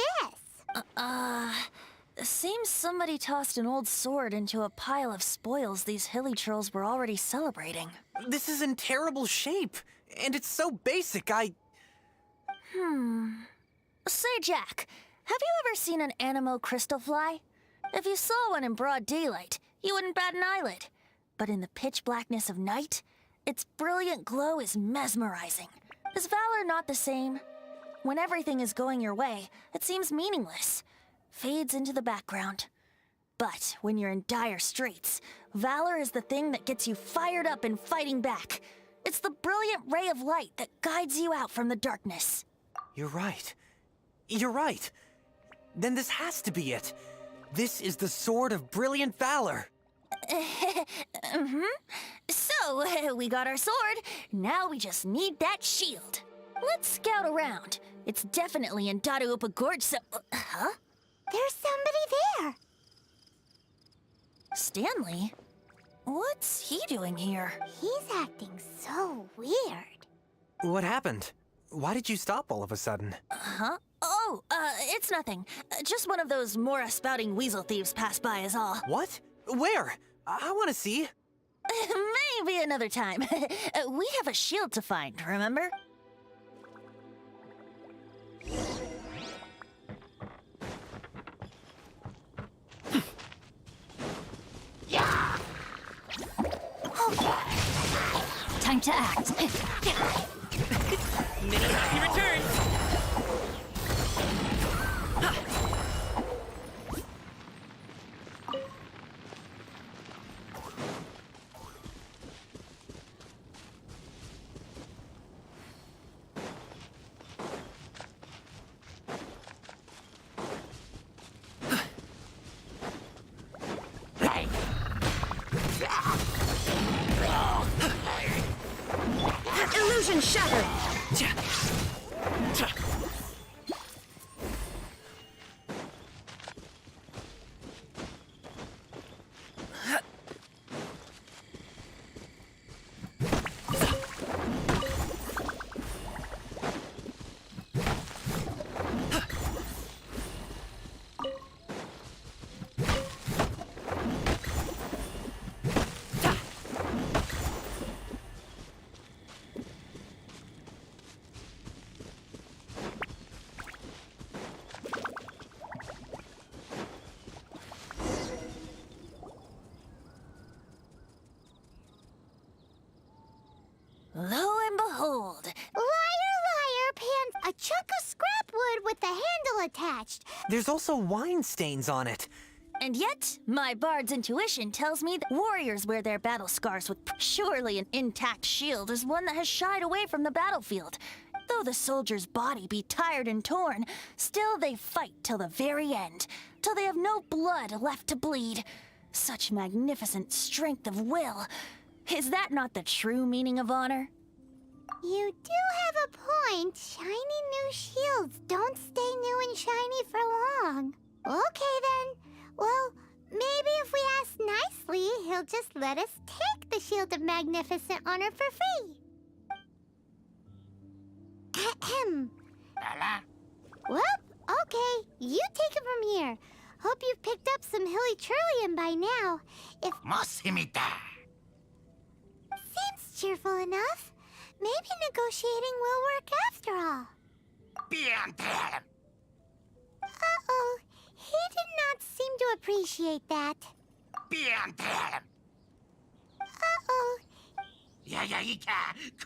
this? Seems somebody tossed an old sword into a pile of spoils these hilly churls were already celebrating. This is in terrible shape, and it's so basic, Say, Jack, have you ever seen an anemo crystal fly? If you saw one in broad daylight, you wouldn't bat an eyelid. But in the pitch blackness of night, its brilliant glow is mesmerizing. Is valor not the same? When everything is going your way, it seems meaningless, fades into the background. But when you're in dire straits, valor is the thing that gets you fired up and fighting back. It's the brilliant ray of light that guides you out from the darkness. You're right. You're right. Then this has to be it. This is the Sword of Brilliant Valor. So, we got our sword. Now we just need that shield. Let's scout around. It's definitely in Dadaupa Gorge, so... Huh? There's somebody there. Stanley? What's he doing here? He's acting so weird. What happened? Why did you stop all of a sudden? Huh? Oh, it's nothing. Just one of those Mora-spouting weasel thieves passed by is all. What? Where? I want to see. Maybe another time. We have a shield to find, remember? Time to act. Mini happy returns. Illusion shattered! Lo and behold. Liar, Pants. A chunk of scrap wood with the handle attached. There's also wine stains on it. And yet, my bard's intuition tells me that warriors wear their battle scars with surely an intact shield is one that has shied away from the battlefield. Though the soldier's body be tired and torn, still they fight till the very end, till they have no blood left to bleed. Such magnificent strength of will. Is that not the true meaning of honor? You do have a point. Shiny new shields don't stay new and shiny for long. Okay then. Well, maybe if we ask nicely, he'll just let us take the Shield of Magnificent Honor for free. Ahem. Well, okay. You take it from here. Hope you've picked up some Hilly Churlian by now. If... Seems cheerful enough. Maybe negotiating will work after all. Uh-oh. He did not seem to appreciate that. Uh-oh.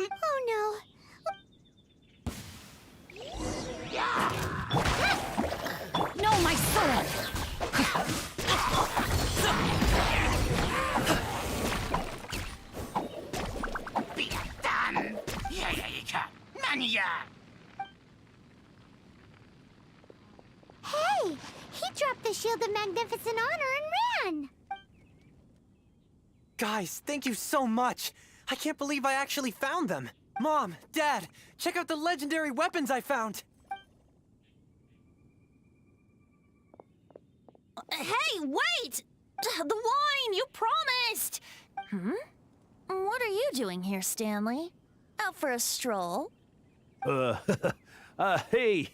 Oh, no. No, my sword! Hey! He dropped the Shield of Magnificent Honor and ran! Guys, thank you so much! I can't believe I actually found them! Mom, Dad, check out the legendary weapons I found! Hey, wait! The wine, you promised! What are you doing here, Stanley? Out for a stroll? Hey,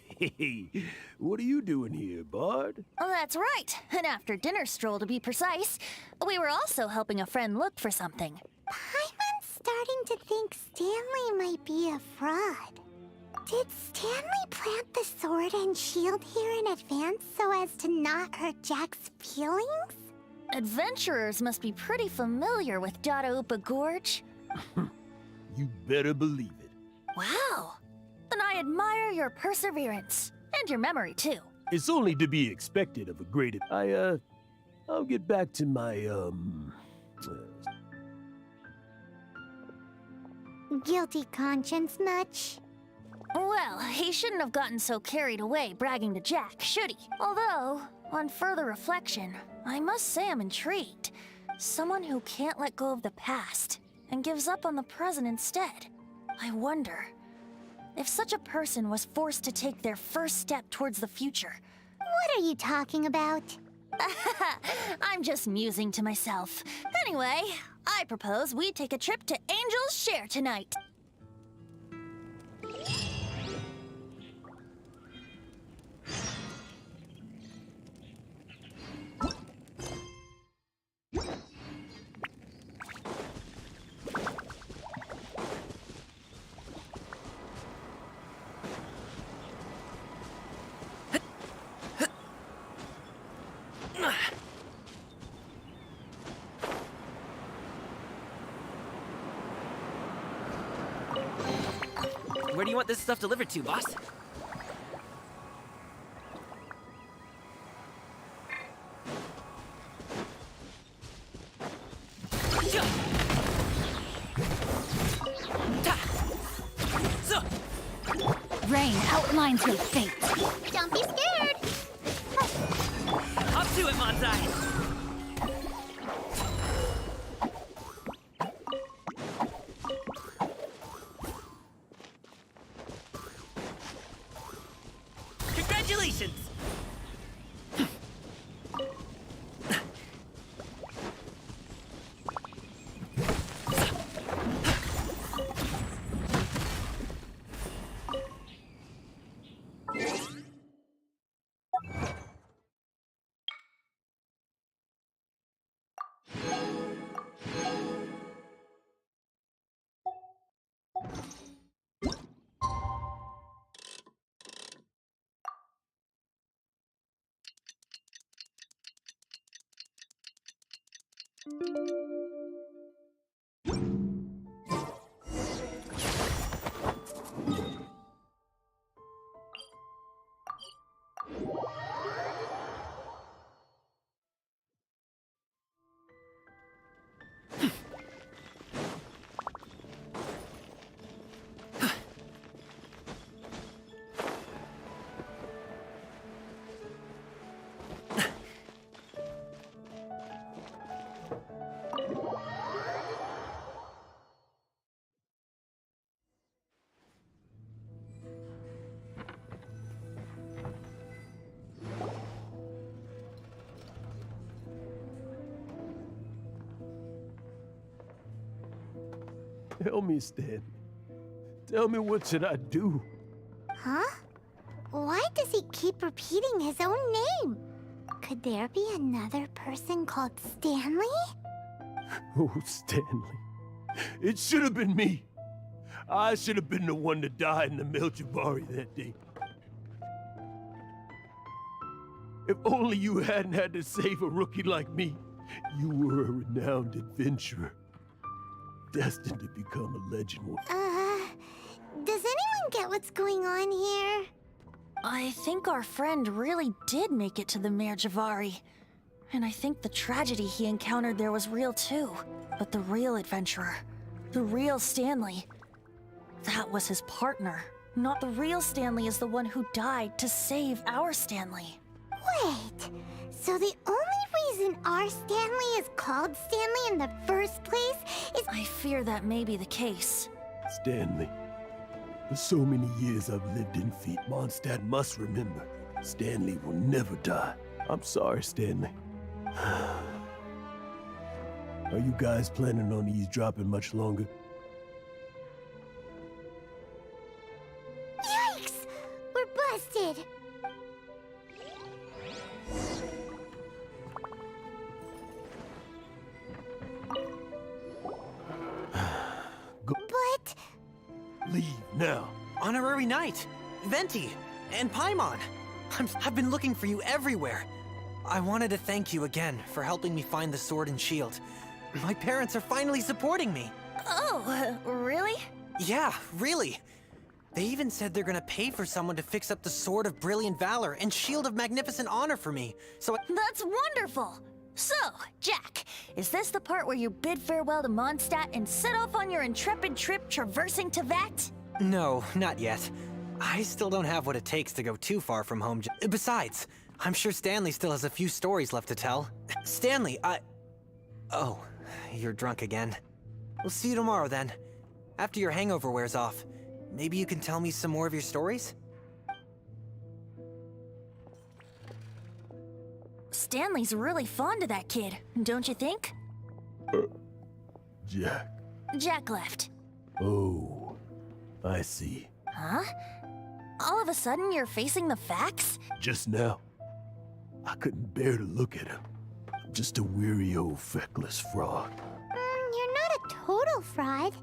what are you doing here, Bard? Oh, that's right. An after-dinner stroll, to be precise. We were also helping a friend look for something. Paimon's starting to think Stanley might be a fraud. Did Stanley plant the sword and shield here in advance so as to not hurt Jack's feelings? Adventurers must be pretty familiar with Dadaupa Gorge. You better believe it. Wow. Then I admire your perseverance. And your memory, too. It's only to be expected of a great... I'll get back to my, Guilty conscience much? Well, he shouldn't have gotten so carried away bragging to Jack, should he? Although, on further reflection, I must say I'm intrigued. Someone who can't let go of the past and gives up on the present instead. I wonder, if such a person was forced to take their first step towards the future. What are you talking about? I'm just musing to myself. Anyway, I propose we take a trip to Angel's Share tonight. Where do you want this stuff delivered to, boss? Rain outlines your fate. Don't be scared! Up to it, Manzai! Congratulations! Tell me, Stanley. Tell me, what should I do? Huh? Why does he keep repeating his own name? Could there be another person called Stanley? Oh, Stanley. It should have been me. I should have been the one to die in the Meljabari that day. If only you hadn't had to save a rookie like me. You were a renowned adventurer, destined to become a legend. Does anyone get what's going on here? I think our friend really did make it to the Mare Javari. And I think the tragedy he encountered there was real too. But the real adventurer, the real Stanley, that was his partner. Not the real Stanley is the one who died to save our Stanley. Wait, so the only reason our Stanley is called Stanley in the first place is— I fear that may be the case. Stanley. For so many years I've lived in Feet, Mondstadt must remember. Stanley will never die. I'm sorry, Stanley. Are you guys planning on eavesdropping much longer? Yikes! We're busted! But... Leave now. Honorary Knight, Venti, and Paimon. I've been looking for you everywhere. I wanted to thank you again for helping me find the sword and shield. My parents are finally supporting me. Oh, really? Yeah, really. They even said they're gonna pay for someone to fix up the Sword of Brilliant Valor and Shield of Magnificent Honor for me, so That's wonderful! So, Jack, is this the part where you bid farewell to Mondstadt and set off on your intrepid trip traversing Tevat? No, not yet. I still don't have what it takes to go too far from home. Besides, I'm sure Stanley still has a few stories left to tell. Stanley, Oh, you're drunk again. We'll see you tomorrow then. After your hangover wears off. Maybe you can tell me some more of your stories? Stanley's really fond of that kid, don't you think? Jack. Jack left. Oh, I see. Huh? All of a sudden you're facing the facts? Just now, I couldn't bear to look at him. Just a weary old feckless fraud. You're not a total fraud.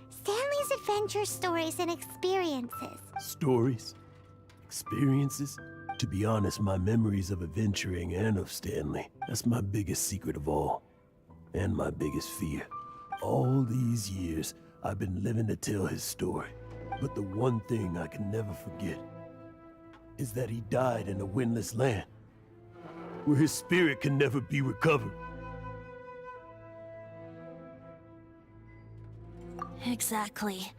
Stanley's adventure stories and experiences. Stories? Experiences? To be honest, my memories of adventuring and of Stanley, that's my biggest secret of all. And my biggest fear. All these years, I've been living to tell his story. But the one thing I can never forget is that he died in a windless land, where his spirit can never be recovered. Exactly.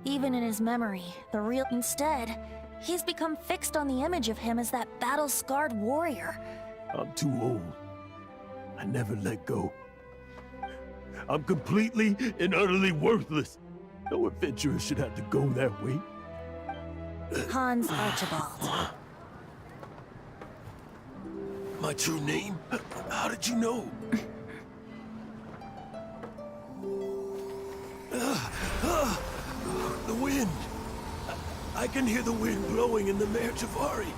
Even in his memory, the real— Instead, he's become fixed on the image of him as that battle-scarred warrior. I'm too old. I never let go. I'm completely and utterly worthless. No adventurer should have to go that way. Hans Archibald. My true name? How did you know? The wind. I can hear the wind blowing in the Mare Javari.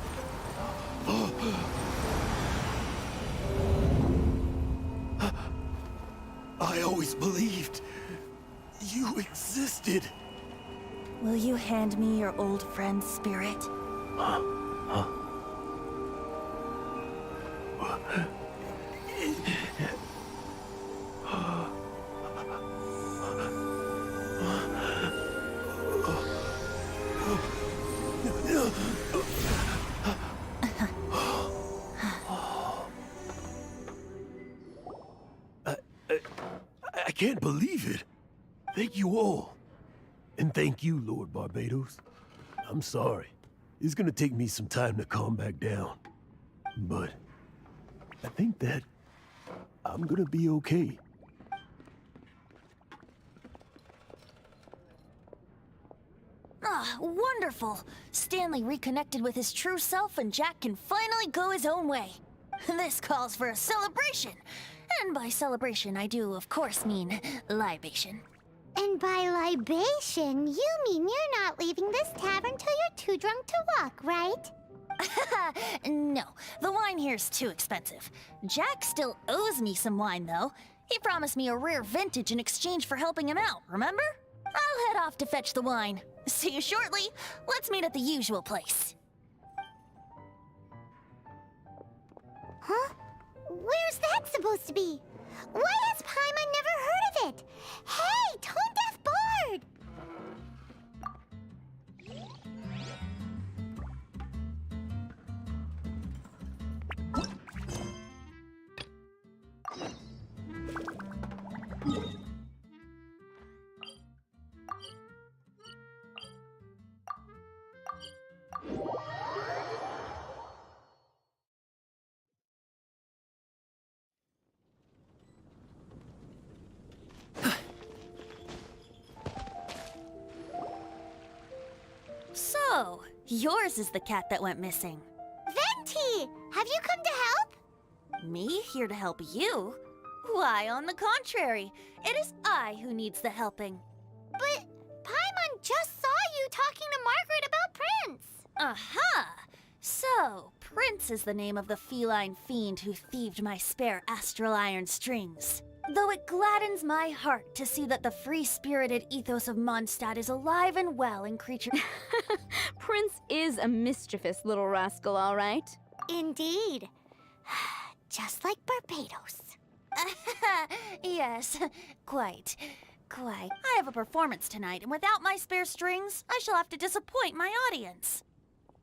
I always believed you existed. Will you hand me your old friend's spirit? I can't believe it. Thank you all. And thank you, Lord Barbados. I'm sorry. It's gonna take me some time to calm back down. But I think that I'm gonna be okay. Ah, wonderful! Stanley reconnected with his true self and Jack can finally go his own way. This calls for a celebration. And by celebration, I do, of course, mean libation. And by libation, you mean you're not leaving this tavern till you're too drunk to walk, right? No, the wine here's too expensive. Jack still owes me some wine, though. He promised me a rare vintage in exchange for helping him out, remember? I'll head off to fetch the wine. See you shortly. Let's meet at the usual place. Huh? Where's that supposed to be? Why has Paimon never heard of it? Hey, Tone Deaf Bard! Oh, yours is the cat that went missing. Venti! Have you come to help? Me here to help you? Why, on the contrary, it is I who needs the helping. But Paimon just saw you talking to Margaret about Prince. Aha! So, Prince is the name of the feline fiend who thieved my spare astral iron strings. Though it gladdens my heart to see that the free-spirited ethos of Mondstadt is alive and well in creature. Prince is a mischievous little rascal, all right. Indeed. Just like Barbados. Yes, quite. I have a performance tonight, and without my spare strings, I shall have to disappoint my audience.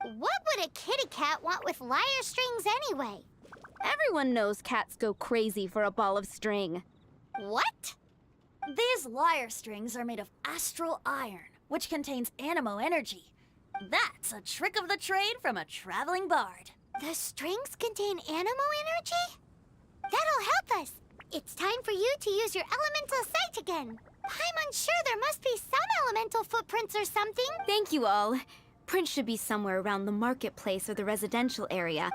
What would a kitty cat want with lyre strings anyway? Everyone knows cats go crazy for a ball of string. What? These lyre strings are made of astral iron, which contains animo energy. That's a trick of the trade from a traveling bard. The strings contain animo energy? That'll help us. It's time for you to use your elemental sight again. I'm unsure there must be some elemental footprints or something. Thank you all. Prince should be somewhere around the marketplace or the residential area.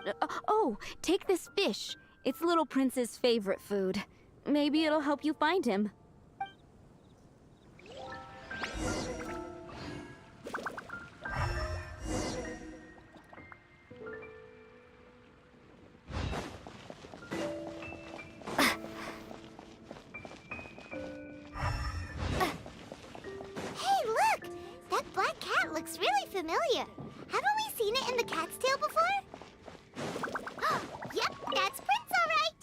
Oh, take this fish. It's Little Prince's favorite food. Maybe it'll help you find him. Hey, look! That black cat looks really familiar. Haven't we seen it in the Cat's Tail before? Yep, that's Prince, all right!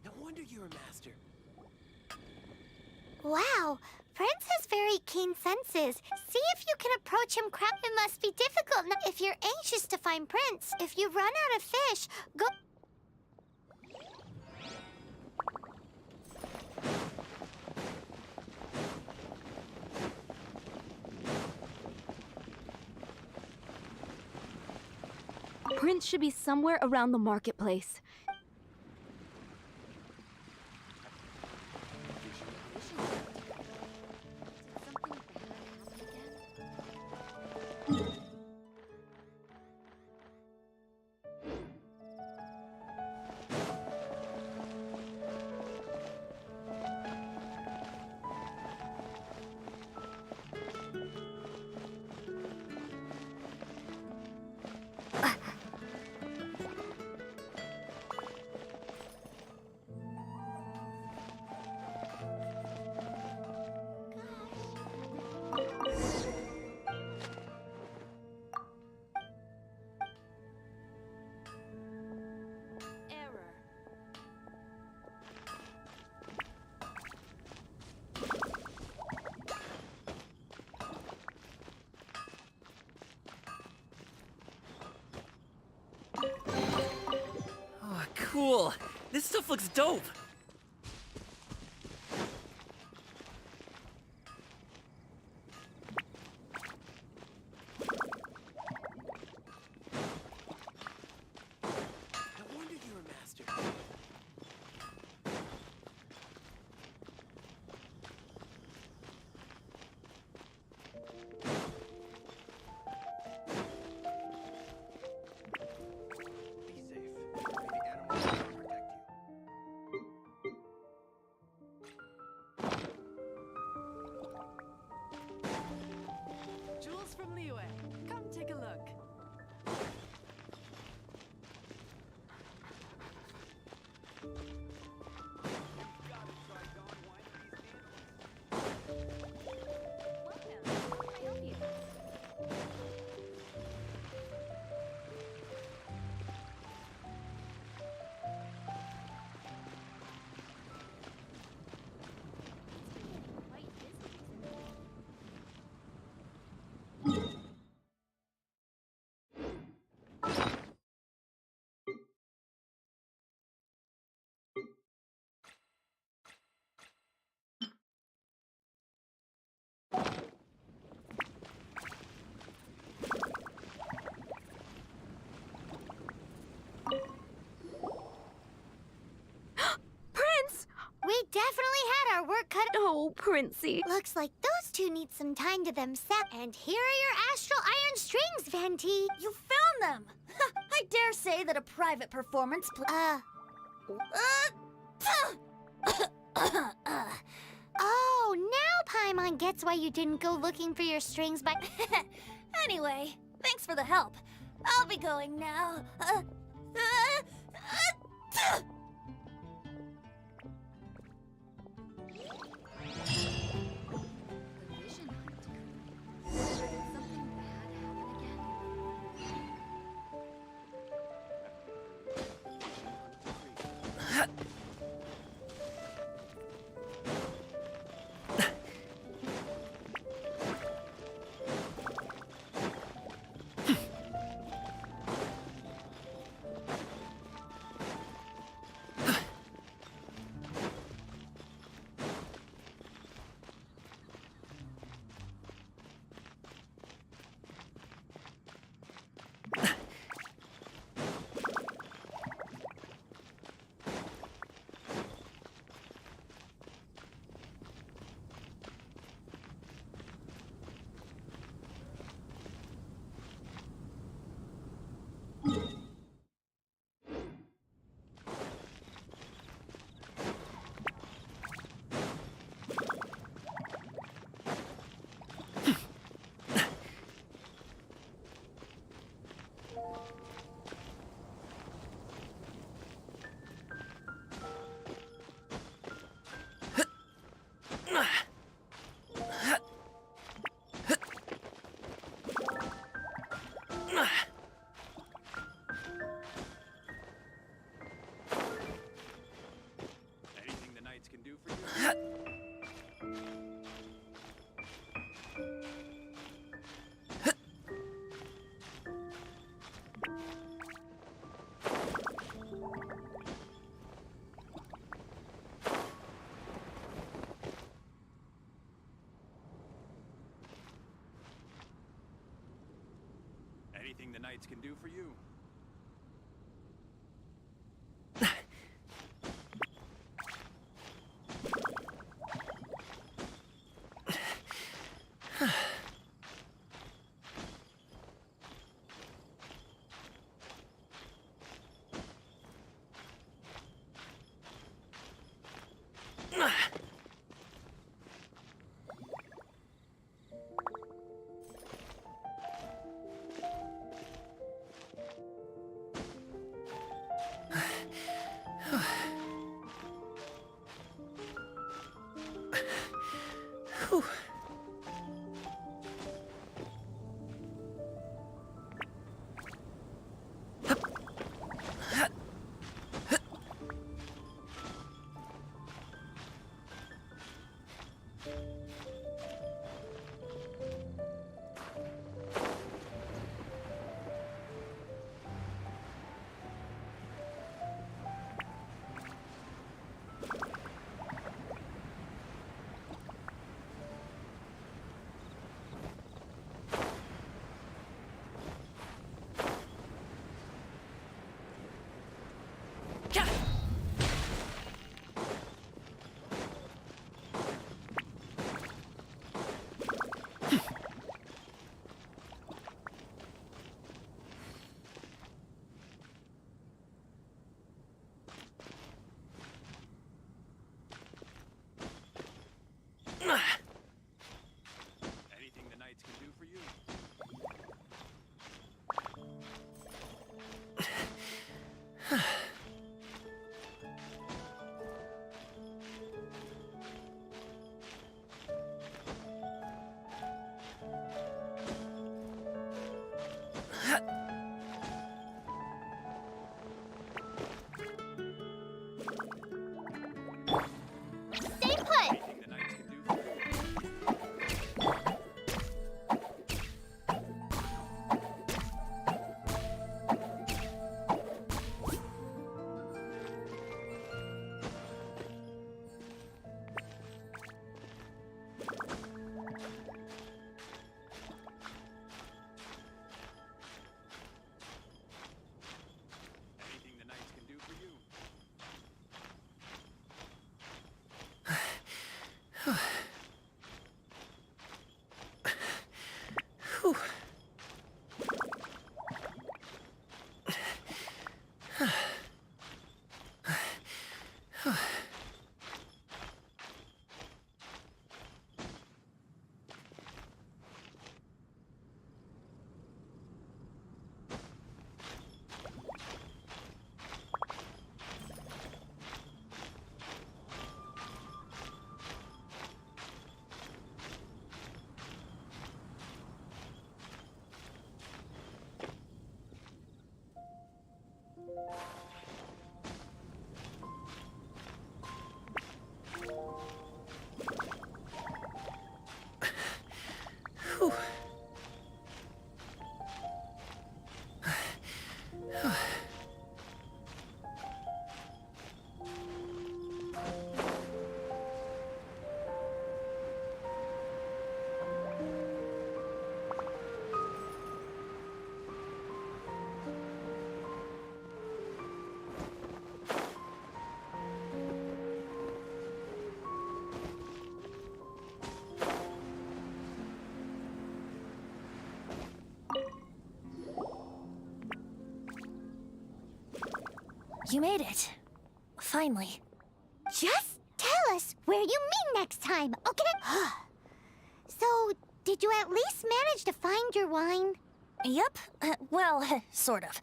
No wonder you're a master. Wow, Prince has very keen senses. See if you can approach him. It must be difficult if you're anxious to find Prince. If you run out of fish, go... Prince should be somewhere around the marketplace. Oh, cool. This stuff looks dope. No wonder you're a master. Be safe. Maybe animals can protect you. Jules from Liyue, come take a look. Prince! We definitely had our work cut. Oh, Princey. Looks like those two need some time to themselves. And here are your astral iron strings, Venti. You found them! I dare say that a private performance Oh, now Paimon gets why you didn't go looking for your strings by... Anyway, thanks for the help. I'll be going now. Anything the knights can do for you? Anything the knights can do for you? You made it. Finally. Just tell us where you meet next time, okay? So, did you at least manage to find your wine? Yep. Well, sort of.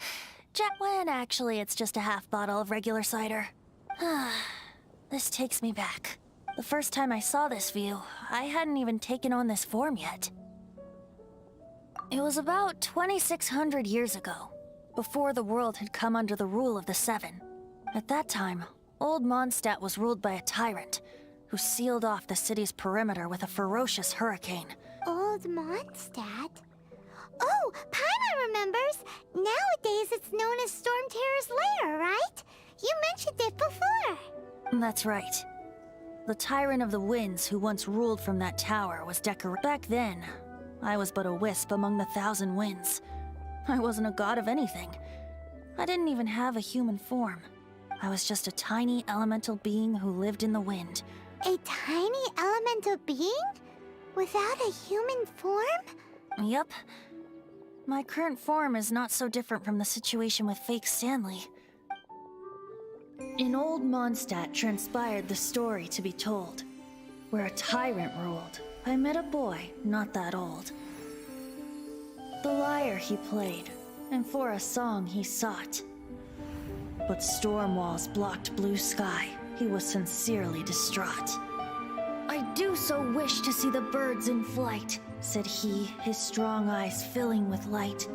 When actually it's just a half bottle of regular cider. This takes me back. The first time I saw this view, I hadn't even taken on this form yet. It was about 2,600 years ago, before the world had come under the rule of the Seven. At that time, Old Mondstadt was ruled by a tyrant, who sealed off the city's perimeter with a ferocious hurricane. Old Mondstadt? Oh, Paimon remembers! Nowadays it's known as Storm Terror's lair, right? You mentioned it before. That's right. The Tyrant of the Winds who once ruled from that tower was Back then, I was but a wisp among the 1,000 winds. I wasn't a god of anything. I didn't even have a human form. I was just a tiny elemental being who lived in the wind. A tiny elemental being? Without a human form? Yup. My current form is not so different from the situation with fake Stanley. In Old Mondstadt transpired the story to be told, where a tyrant ruled. I met a boy not that old. The lyre he played, and for a song he sought. But storm walls blocked blue sky. He was sincerely distraught. I do so wish to see the birds in flight, said he, his strong eyes filling with light.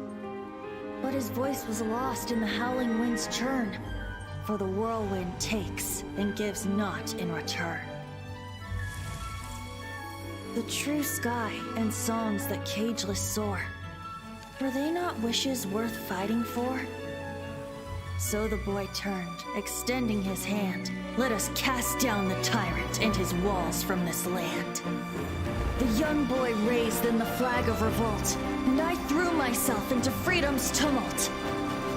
But his voice was lost in the howling wind's churn, for the whirlwind takes and gives not in return. The true sky and songs that cageless soar, were they not wishes worth fighting for? So the boy turned, extending his hand. Let us cast down the tyrant and his walls from this land. The young boy raised then the flag of revolt, and I threw myself into freedom's tumult.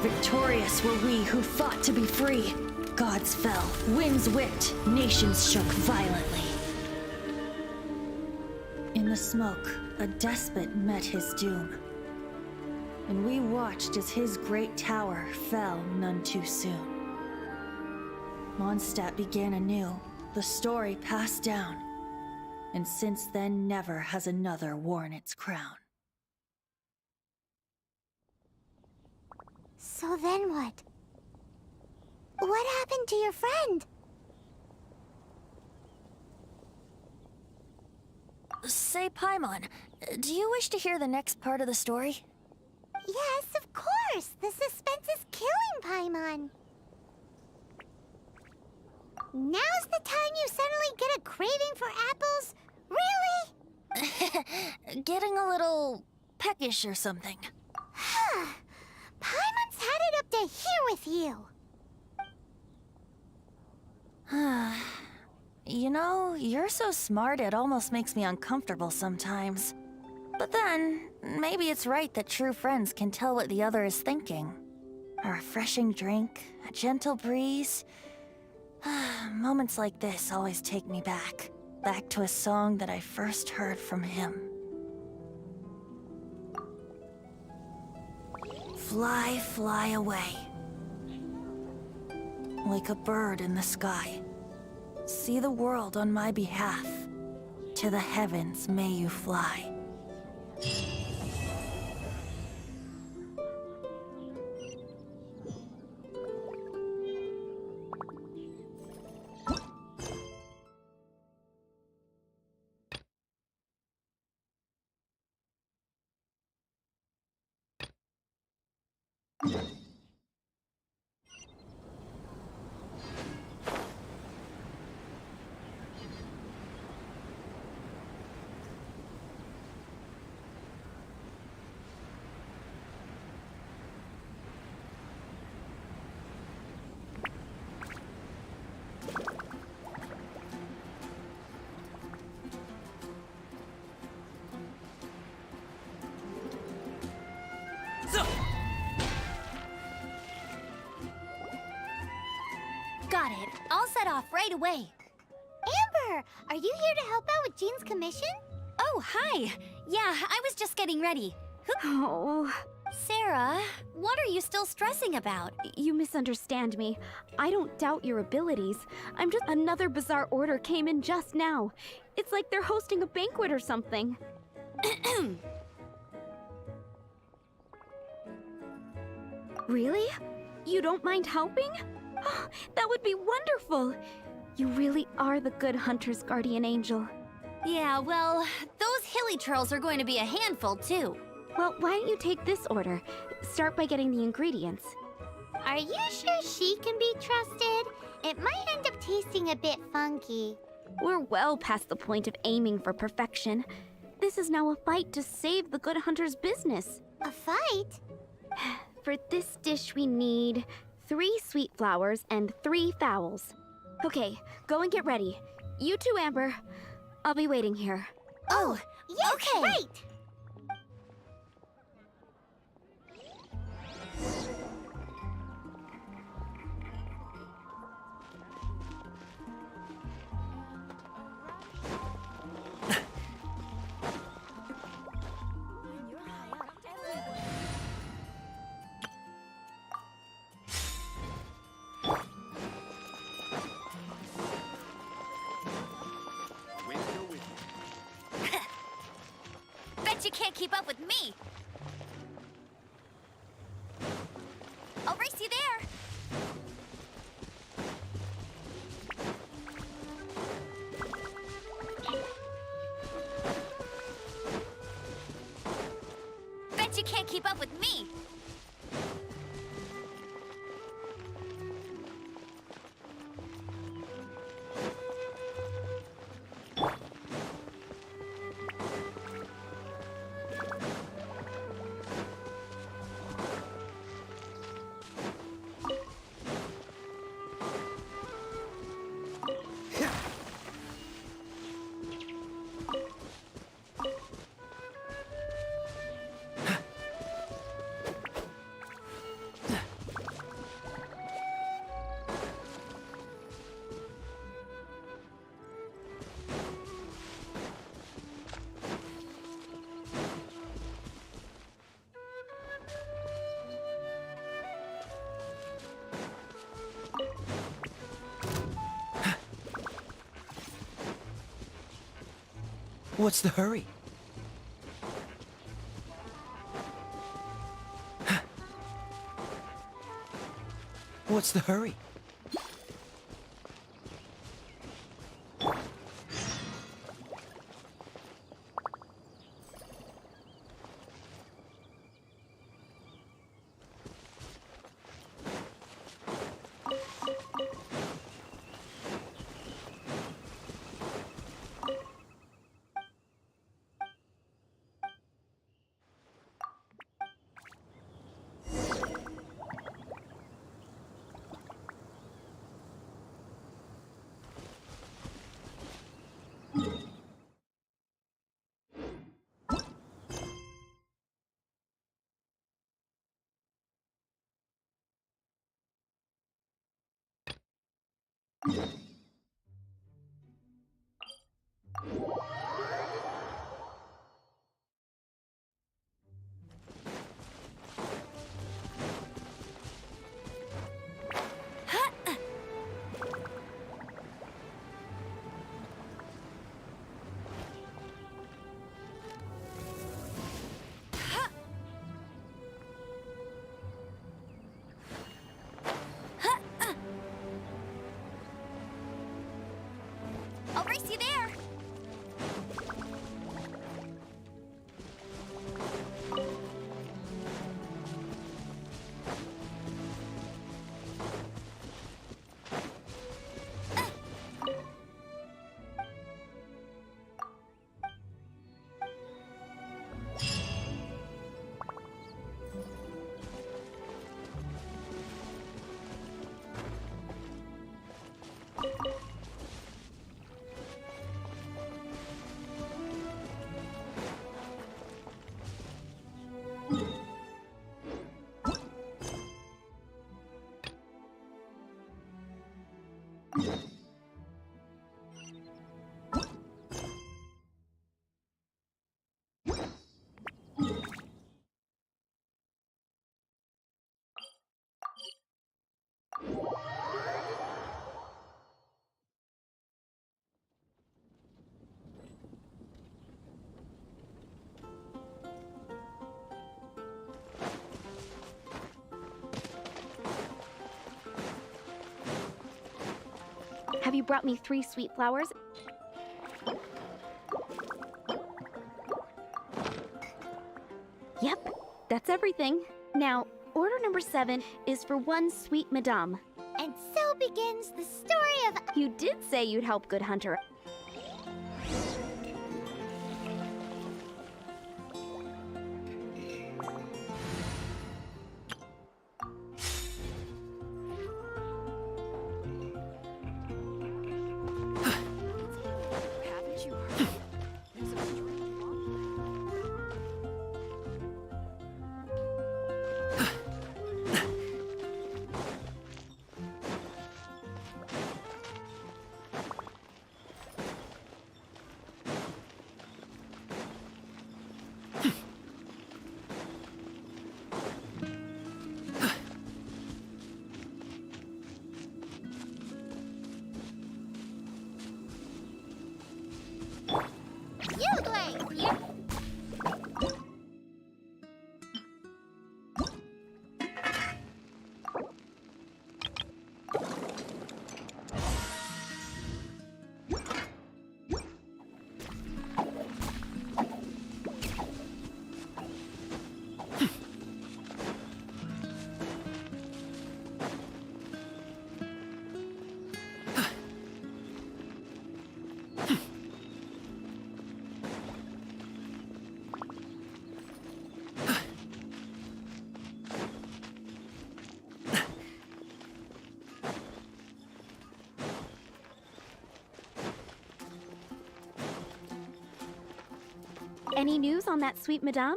Victorious were we who fought to be free. Gods fell, winds whipped, nations shook violently. In the smoke, a despot met his doom. And we watched as his great tower fell none too soon. Mondstadt began anew, the story passed down, and since then never has another worn its crown. So then what? What happened to your friend? Say, Paimon, do you wish to hear the next part of the story? Yes, of course! The suspense is killing, Paimon! Now's the time you suddenly get a craving for apples? Really? Getting a little peckish or something. Paimon's had it up to here with you! You know, you're so smart it almost makes me uncomfortable sometimes. But then, maybe it's right that true friends can tell what the other is thinking. A refreshing drink, a gentle breeze. Moments like this always take me back to a song that I first heard from him. Fly, fly away. Like a bird in the sky. See the world on my behalf. To the heavens may you fly. Got it. I'll set off right away. Amber, are you here to help out with Jean's commission? Oh, hi. Yeah, I was just getting ready. Oh, Sarah, what are you still stressing about? You misunderstand me. I don't doubt your abilities. I'm just... Another bizarre order came in just now. It's like they're hosting a banquet or something. Really? You don't mind helping? That would be wonderful. You really are the good hunter's guardian angel. Yeah, well, those hilly churls are going to be a handful, too. Well, why don't you take this order? Start by getting the ingredients. Are you sure she can be trusted? It might end up tasting a bit funky. We're well past the point of aiming for perfection. This is now a fight to save the good hunter's business. A fight? For this dish, we need 3 sweet flowers and 3 fowls. Okay, go and get ready. You too, Amber. I'll be waiting here. Oh, yes, okay. Right! Bet you can't keep up with me. I'll race you there. Bet you can't keep up with me. What's the hurry? What's the hurry? Have you brought me 3 sweet flowers? Yep, that's everything. Now, order number 7 is for 1 sweet madame. And so begins the story of... You did say you'd help Good Hunter. Haven't you heard? There's a strange You play! Yeah. Any news on that sweet madame?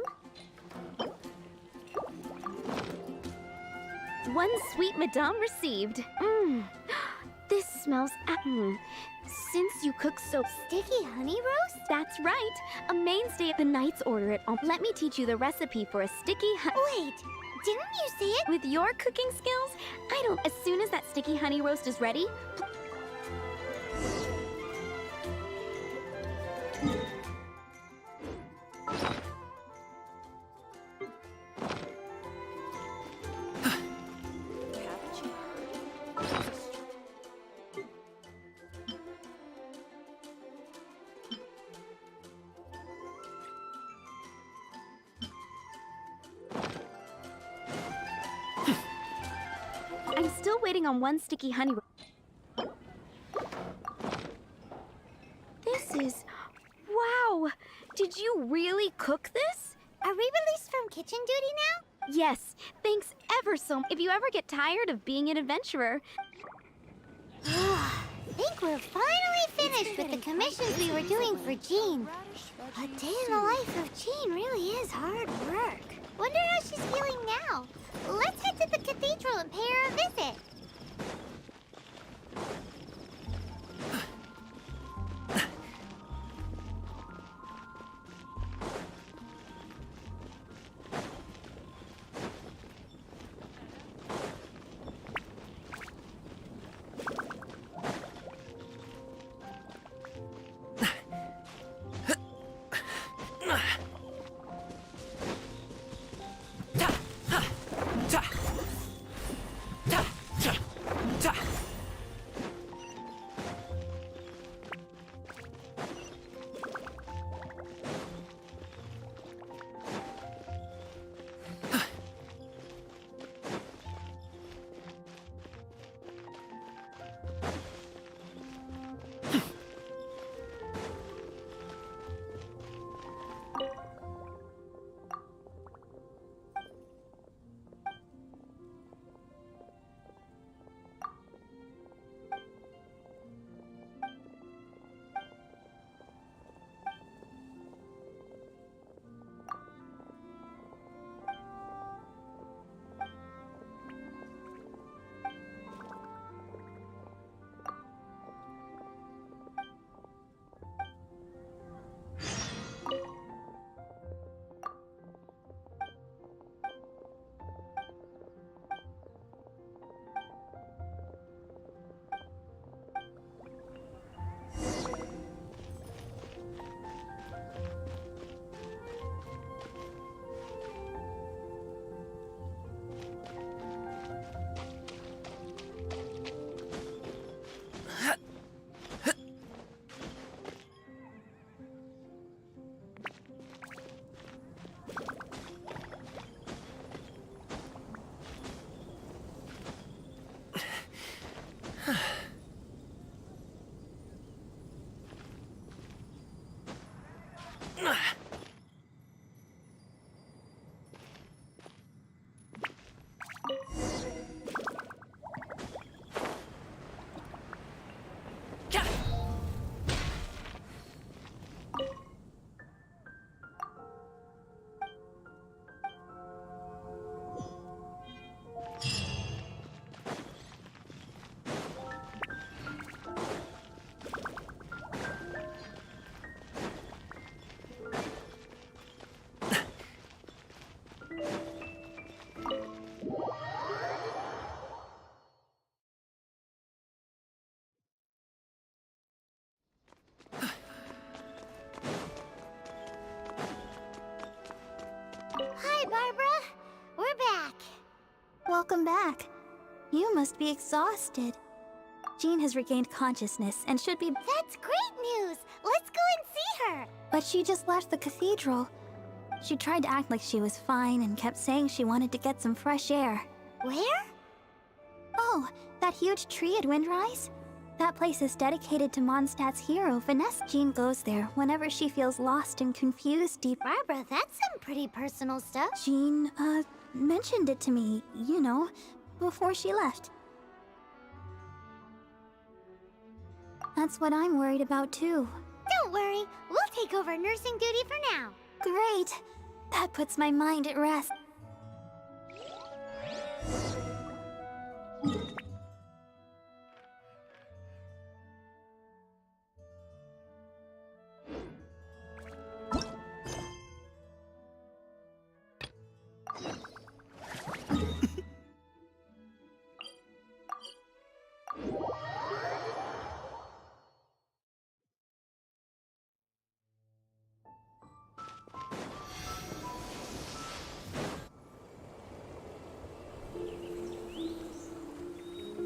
1 sweet madame received. This smells... Since you cook so... Sticky honey roast? That's right. A mainstay at the Knight's order it. Let me teach you the recipe for a sticky Wait, didn't you say it? With your cooking skills, I don't... As soon as that sticky honey roast is ready... Haven't you heard? There's a strange... I'm still waiting on 1 sticky honey roast. This is... Wow! Did you really cook this? Are we released from kitchen duty now? Yes, thanks ever so much. If you ever get tired of being an adventurer... I think we're finally finished with the commissions we were doing for Jean. A day in the life of Jean really is hard work. Wonder how she's feeling now. Let's head to the cathedral and pay her a visit. Welcome back. You must be exhausted. Jean has regained consciousness and should be— That's great news! Let's go and see her! But she just left the cathedral. She tried to act like she was fine and kept saying she wanted to get some fresh air. Where? Oh, that huge tree at Windrise? That place is dedicated to Mondstadt's hero, Vanessa. Jean goes there whenever she feels lost and confused deep— Barbara, that's some pretty personal stuff. Jean, mentioned it to me, you know, before she left. That's what I'm worried about, too. Don't worry, we'll take over nursing duty for now. Great! That puts my mind at rest.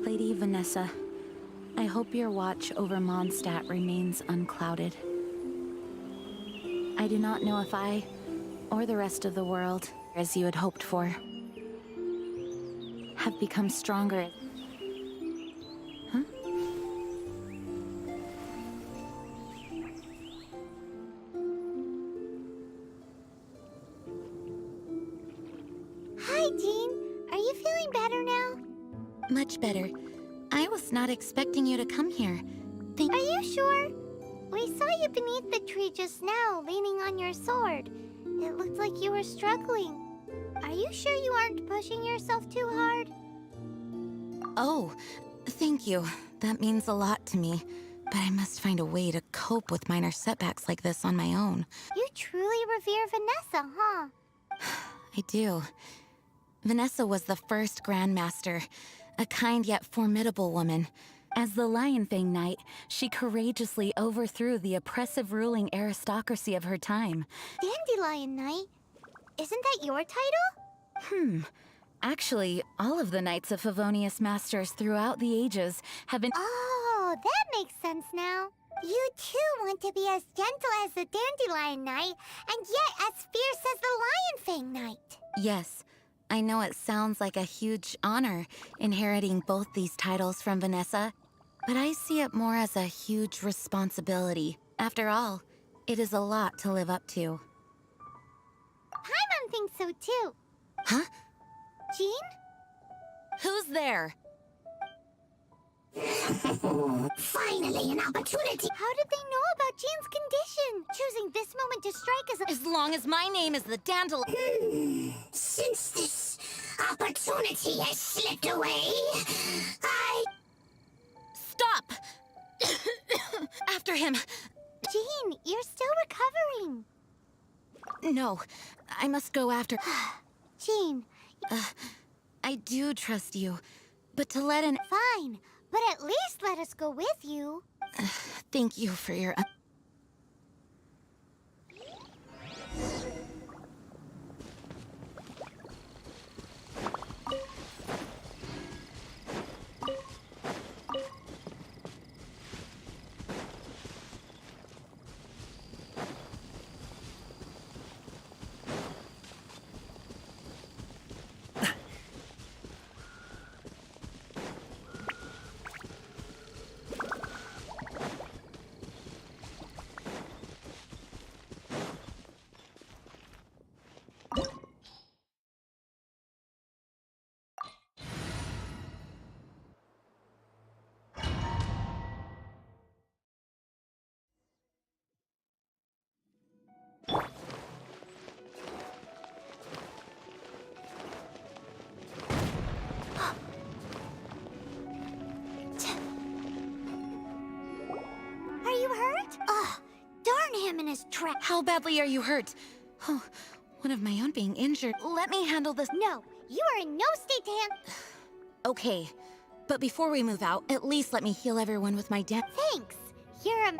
Lady Vanessa, I hope your watch over Mondstadt remains unclouded. I do not know if I, or the rest of the world, as you had hoped for, have become stronger. Huh? Hi, Jean. Are you feeling better now? Much better. I was not expecting you to come here. Are you sure? We saw you beneath the tree just now, leaning on your sword. It looked like you were struggling. Are you sure you aren't pushing yourself too hard? Oh, thank you. That means a lot to me. But I must find a way to cope with minor setbacks like this on my own. You truly revere Vanessa, huh? I do. Vanessa was the first Grandmaster, a kind yet formidable woman. As the Lion Fang Knight, she courageously overthrew the oppressive ruling aristocracy of her time. Dandelion Knight? Isn't that your title? Actually, all of the Knights of Favonius Masters throughout the ages have been— Oh, that makes sense now. You too want to be as gentle as the Dandelion Knight, and yet as fierce as the Lion Fang Knight. Yes, I know it sounds like a huge honor, inheriting both these titles from Vanessa, but I see it more as a huge responsibility. After all, it is a lot to live up to. Paimon thinks so too. Huh? Jean? Who's there? Finally, an opportunity! How did they know about Jean's condition? Choosing this moment to strike is a— As long as my name is the Dandelion— Since this opportunity has slipped away, Stop! After him! Jean, you're still recovering. No, I must go after— Jean... I do trust you, but to let an— Fine, but at least let us go with you. Thank you for your— Are you hurt? Ugh, darn him and his trap. How badly are you hurt? Oh, one of my own being injured. Let me handle this— No, you are in no state to Okay, but before we move out, at least let me heal everyone with my Thanks. You're a...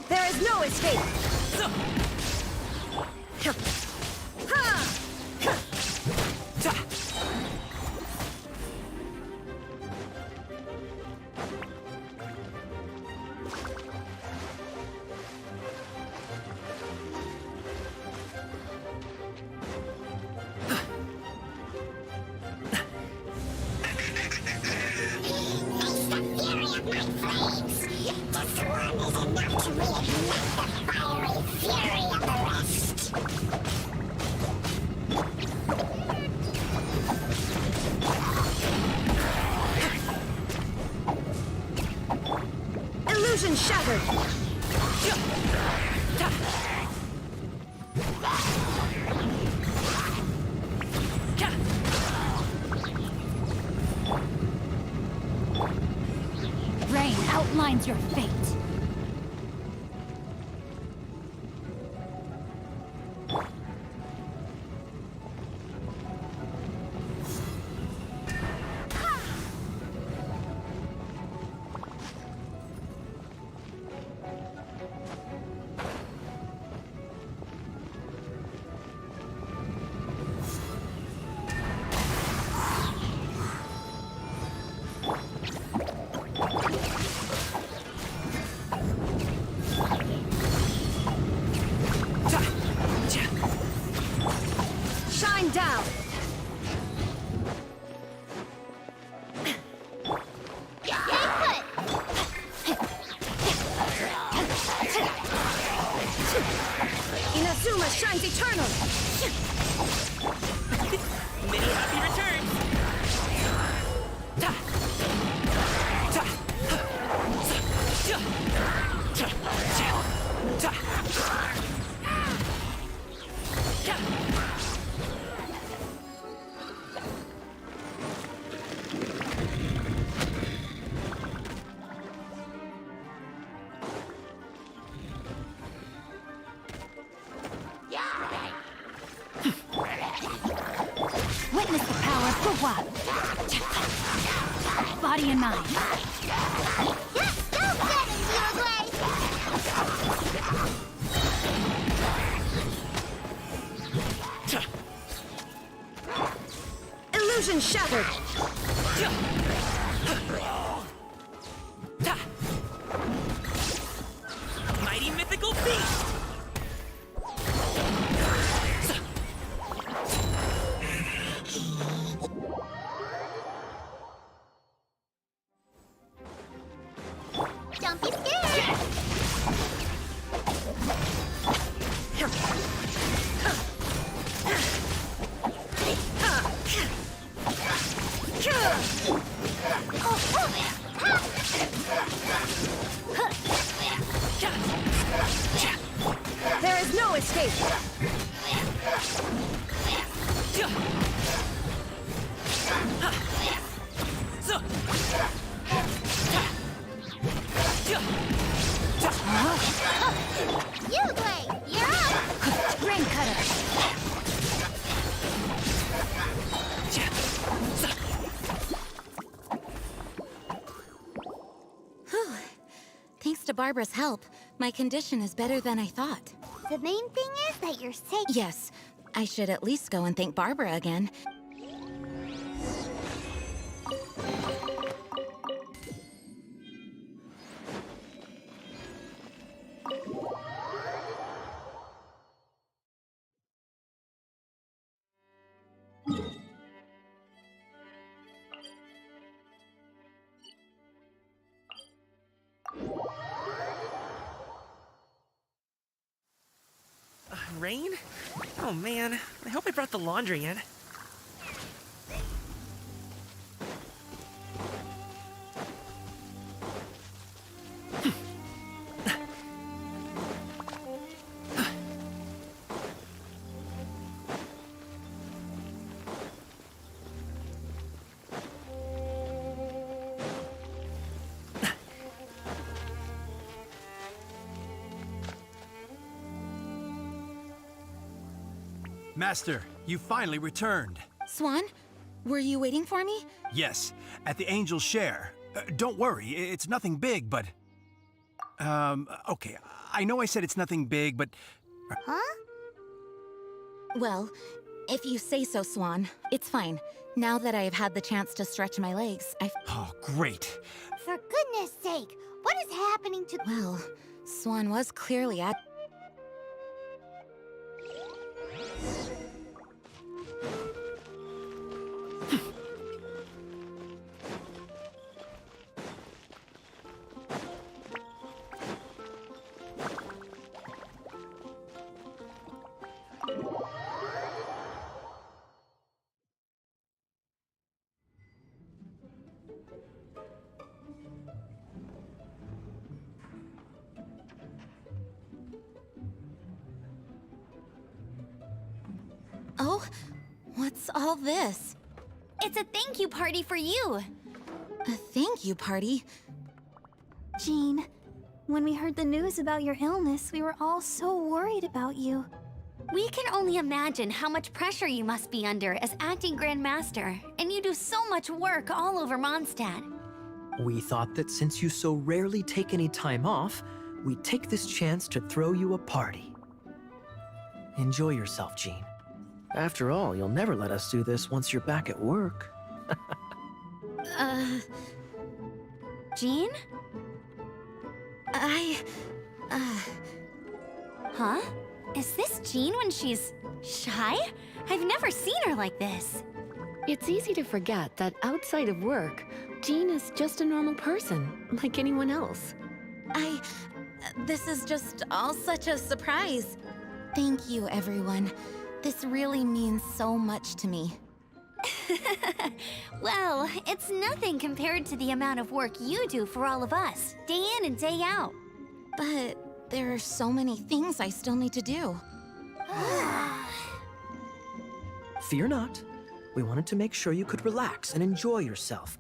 There is no escape! Illusion shattered! Rain outlines your fate. Shine down! Inazuma shines eternal! Many happy returns! Witness the power of Fuwa. Body and mind. Illusion shattered! Mighty mythical beast! Don't be scared! There is no escape! to Barbara's help, my condition is better than I thought. The main thing is that you're safe. Yes, I should at least go and thank Barbara again. Rain? Oh man, I hope I brought the laundry in. Master, you finally returned. Swan, were you waiting for me? Yes, at the Angel's Share. Don't worry, it's nothing big, but... okay, I know I said it's nothing big, but... Huh? Well, if you say so, Swan, it's fine. Now that I've had the chance to stretch my legs, Oh, great. For goodness sake, what is happening to... Well, Swan was clearly at... Oh, what's all this? It's a thank you party for you. A thank you party? Jean, when we heard the news about your illness, we were all so worried about you. We can only imagine how much pressure you must be under as acting Grand Master, and you do so much work all over Mondstadt. We thought that since you so rarely take any time off, we'd take this chance to throw you a party. Enjoy yourself, Jean. After all, you'll never let us do this once you're back at work. Jean? Huh? Is this Jean when she's shy? I've never seen her like this. It's easy to forget that outside of work, Jean is just a normal person, like anyone else. This is just all such a surprise. Thank you, everyone. This really means so much to me. Well, it's nothing compared to the amount of work you do for all of us, day in and day out. But there are so many things I still need to do. Fear not. We wanted to make sure you could relax and enjoy yourself.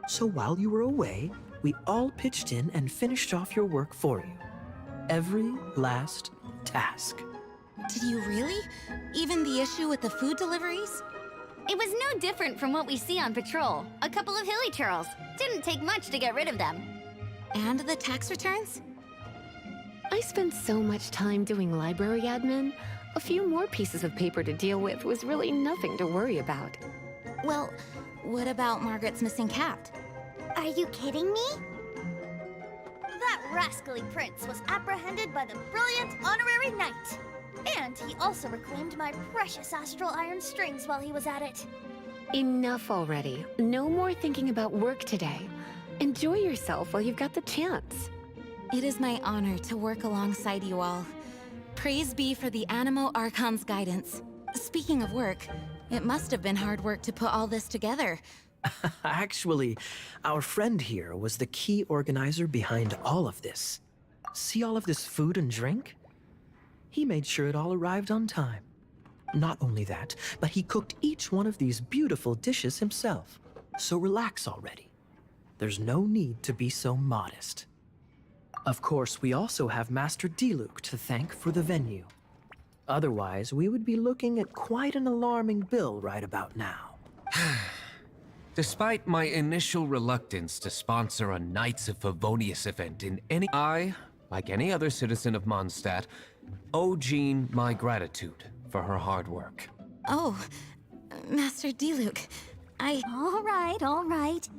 So while you were away, we all pitched in and finished off your work for you. Every last task. Did you really? Even the issue with the food deliveries? It was no different from what we see on patrol. A couple of hilly churls. Didn't take much to get rid of them. And the tax returns? I spent so much time doing library admin. A few more pieces of paper to deal with was really nothing to worry about. Well, what about Margaret's missing cat? Are you kidding me? That rascally prince was apprehended by the brilliant honorary knight. And he also reclaimed my precious astral iron strings while he was at it. Enough already. No more thinking about work today. Enjoy yourself while you've got the chance. It is my honor to work alongside you all. Praise be for the Animo Archon's guidance. Speaking of work, it must have been hard work to put all this together. Actually, our friend here was the key organizer behind all of this. See all of this food and drink? He made sure it all arrived on time. Not only that, but he cooked each one of these beautiful dishes himself. So relax already. There's no need to be so modest. Of course, we also have Master Diluc to thank for the venue. Otherwise, we would be looking at quite an alarming bill right about now. Despite my initial reluctance to sponsor a Knights of Favonius event in I, like any other citizen of Mondstadt, owe Jean my gratitude for her hard work. Oh, Master Diluc, All right.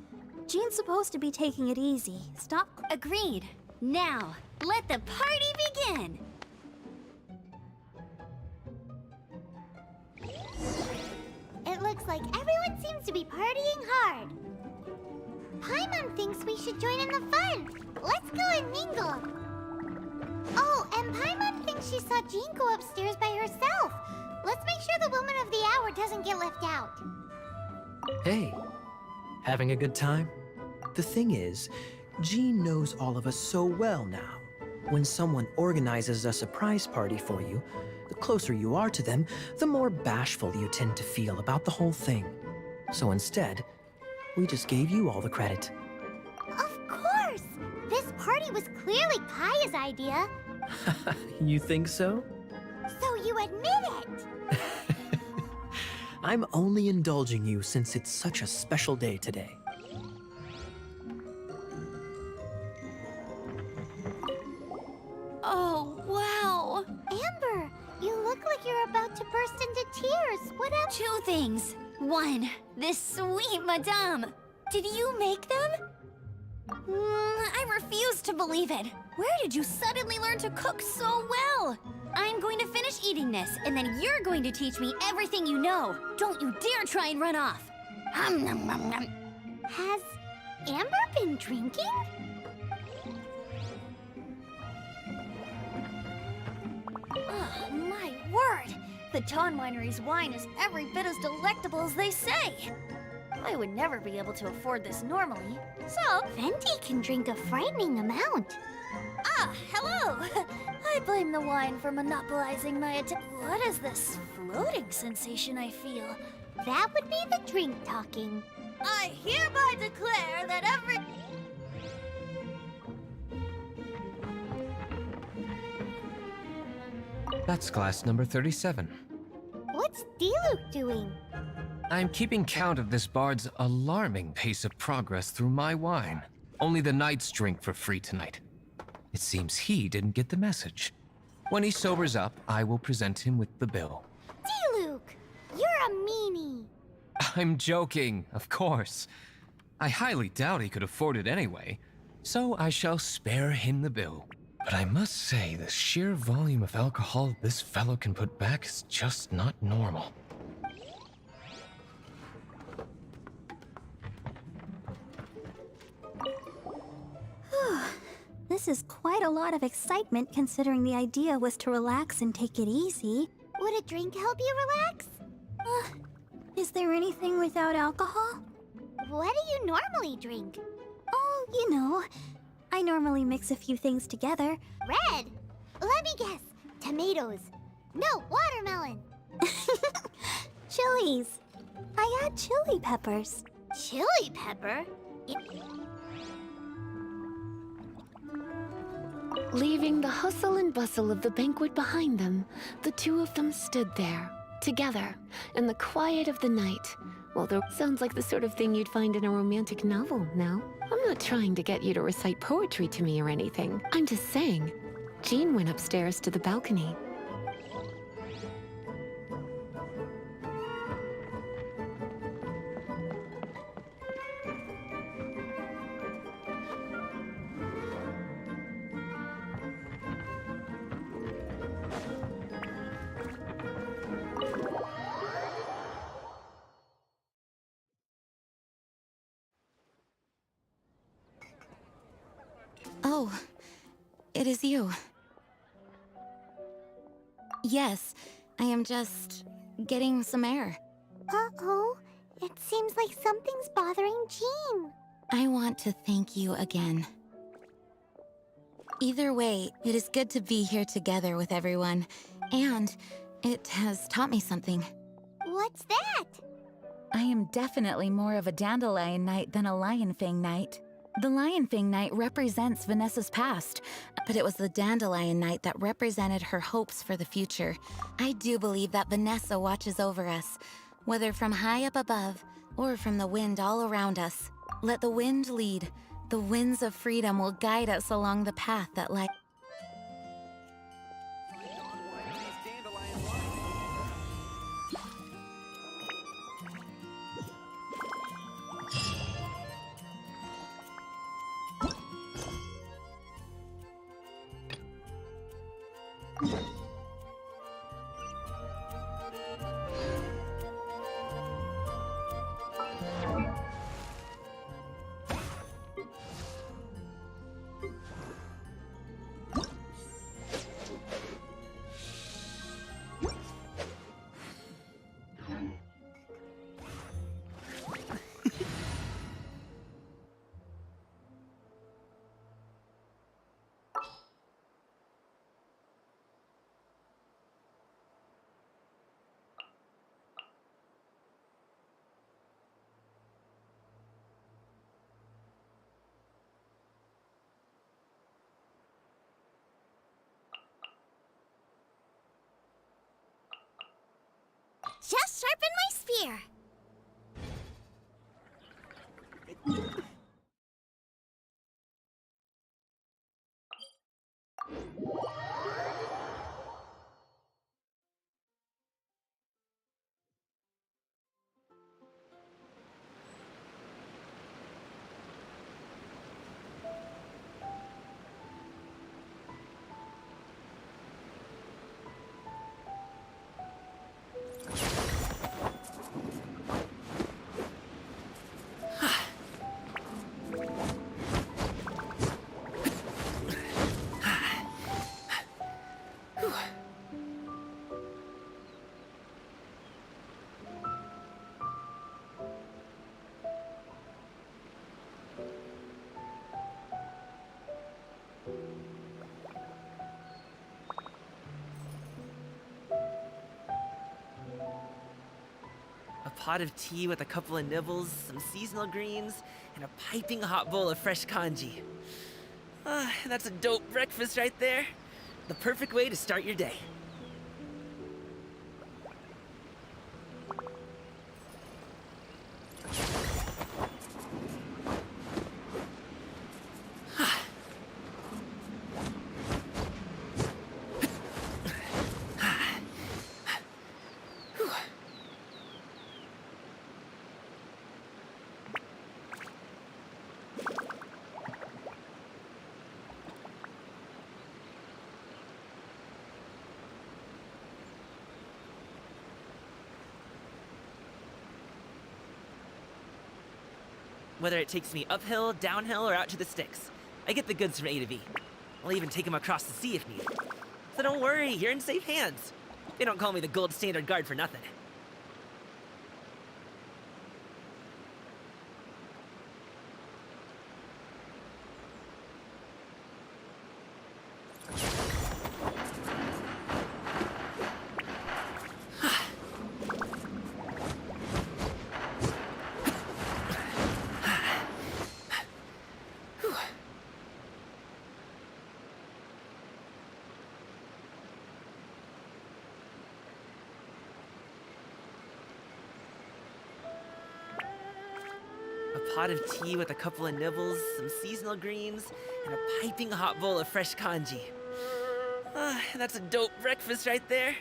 Jean's supposed to be taking it easy. Stop. Agreed. Now, let the party begin! It looks like everyone seems to be partying hard. Paimon thinks we should join in the fun. Let's go and mingle. Oh, and Paimon thinks she saw Jean go upstairs by herself. Let's make sure the woman of the hour doesn't get left out. Hey, having a good time? The thing is, Jean knows all of us so well now. When someone organizes a surprise party for you, the closer you are to them, the more bashful you tend to feel about the whole thing. So instead, we just gave you all the credit. Of course! This party was clearly Kaya's idea. You think so? So you admit it! I'm only indulging you since it's such a special day today. Oh, wow! Amber, you look like you're about to burst into tears. What happened? 2 things. 1, this sweet madame. Did you make them? I refuse to believe it. Where did you suddenly learn to cook so well? I'm going to finish eating this, and then you're going to teach me everything you know. Don't you dare try and run off. Has Amber been drinking? Oh, my word! The Dawn Winery's wine is every bit as delectable as they say. I would never be able to afford this normally, so... Venti can drink a frightening amount. Ah, hello! I blame the wine for monopolizing my What is this floating sensation I feel? That would be the drink talking. I hereby declare that every... That's glass number 37. What's Diluc doing? I'm keeping count of this bard's alarming pace of progress through my wine. Only the knights drink for free tonight. It seems he didn't get the message. When he sobers up, I will present him with the bill. Diluc, you're a meanie. I'm joking, of course. I highly doubt he could afford it anyway, so I shall spare him the bill. But I must say, the sheer volume of alcohol this fellow can put back is just not normal. This is quite a lot of excitement considering the idea was to relax and take it easy. Would a drink help you relax? Is there anything without alcohol? What do you normally drink? Oh, you know, I normally mix a few things together. Red? Let me guess. Tomatoes. No, watermelon. Chilies. I add chili peppers. Chili pepper? Leaving the hustle and bustle of the banquet behind them, the two of them stood there, together, in the quiet of the night. Well, that sounds like the sort of thing you'd find in a romantic novel, no? I'm not trying to get you to recite poetry to me or anything. I'm just saying, Jean went upstairs to the balcony. Oh, it is you. Yes, I am just getting some air. Uh-oh. It seems like something's bothering Jean. I want to thank you again. Either way, it is good to be here together with everyone, and it has taught me something. What's that? I am definitely more of a Dandelion Knight than a Lionfang Knight. The Lionfang Knight represents Vanessa's past, but it was the Dandelion Knight that represented her hopes for the future. I do believe that Vanessa watches over us, whether from high up above, or from the wind all around us. Let the wind lead. The winds of freedom will guide us along the path that lies. Just sharpen my spear. A pot of tea with a couple of nibbles, some seasonal greens, and a piping hot bowl of fresh congee. That's a dope breakfast right there. The perfect way to start your day. Whether it takes me uphill, downhill, or out to the sticks, I get the goods from A to B. I'll even take them across the sea if needed. So don't worry, you're in safe hands. They don't call me the gold standard guard for nothing. A pot of tea with a couple of nibbles, some seasonal greens, and a piping hot bowl of fresh congee. That's a dope breakfast right there.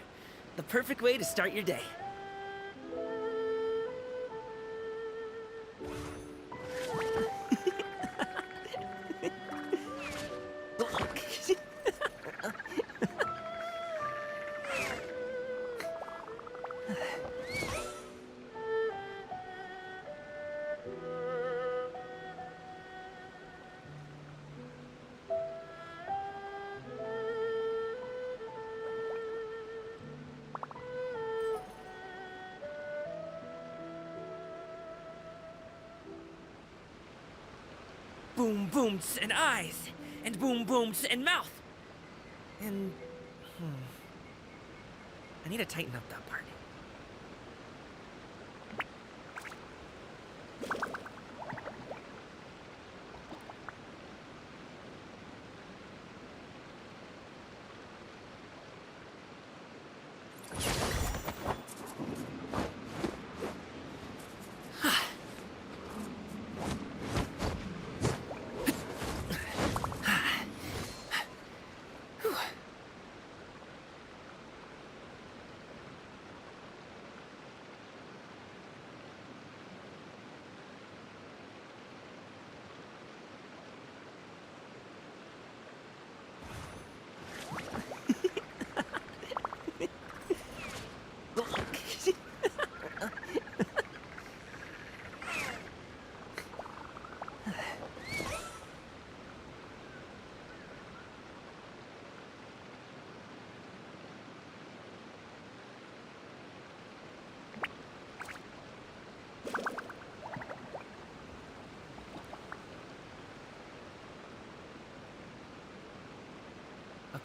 The perfect way to start your day. Boom booms and eyes, and boom booms and mouth. And I need to tighten up that part.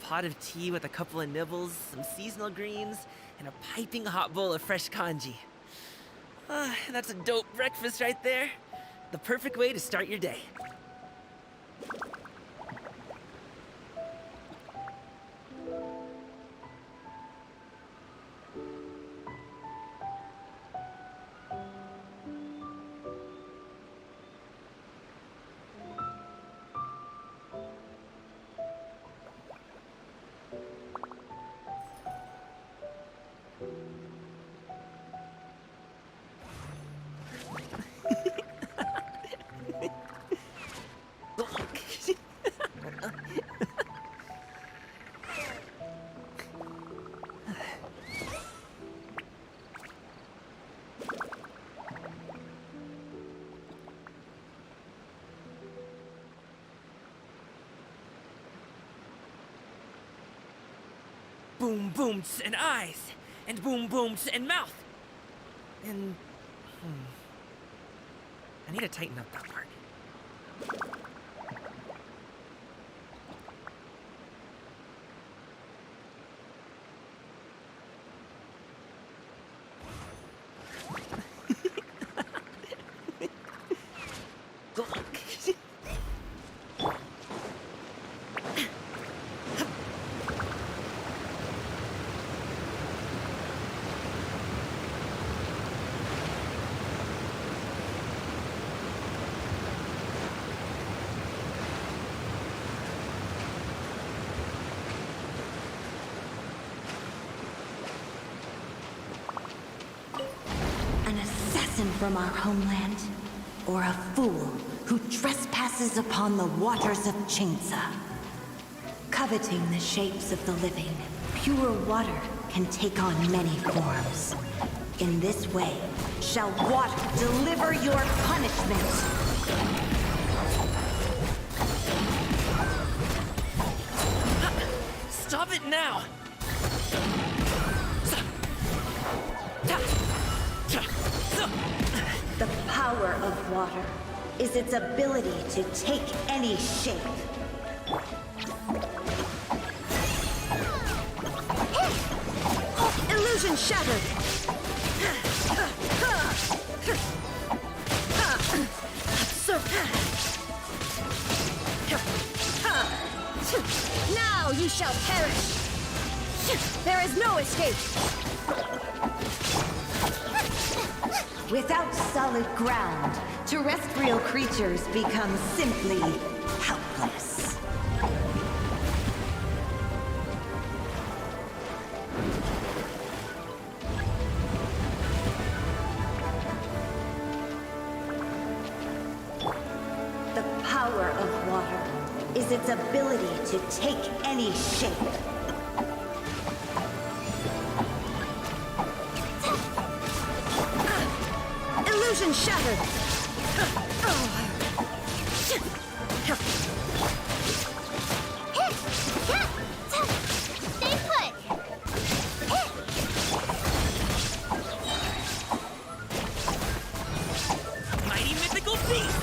pot of tea with a couple of nibbles, some seasonal greens, and a piping hot bowl of fresh congee. That's a dope breakfast right there. The perfect way to start your day. Boom booms and eyes, and boom booms and mouth. And I need to tighten up that part. An assassin from our homeland, or a fool who trespasses upon the waters of Chingsa. Coveting the shapes of the living, pure water can take on many forms. In this way, shall water deliver your punishment. Stop it now! The power of water is its ability to take any shape. Illusion shattered! Now you shall perish! There is no escape! Without solid ground, terrestrial creatures become simply helpless. The power of water is its ability to take any shape. Illusion shattered! Stay put! Mighty mythical beast!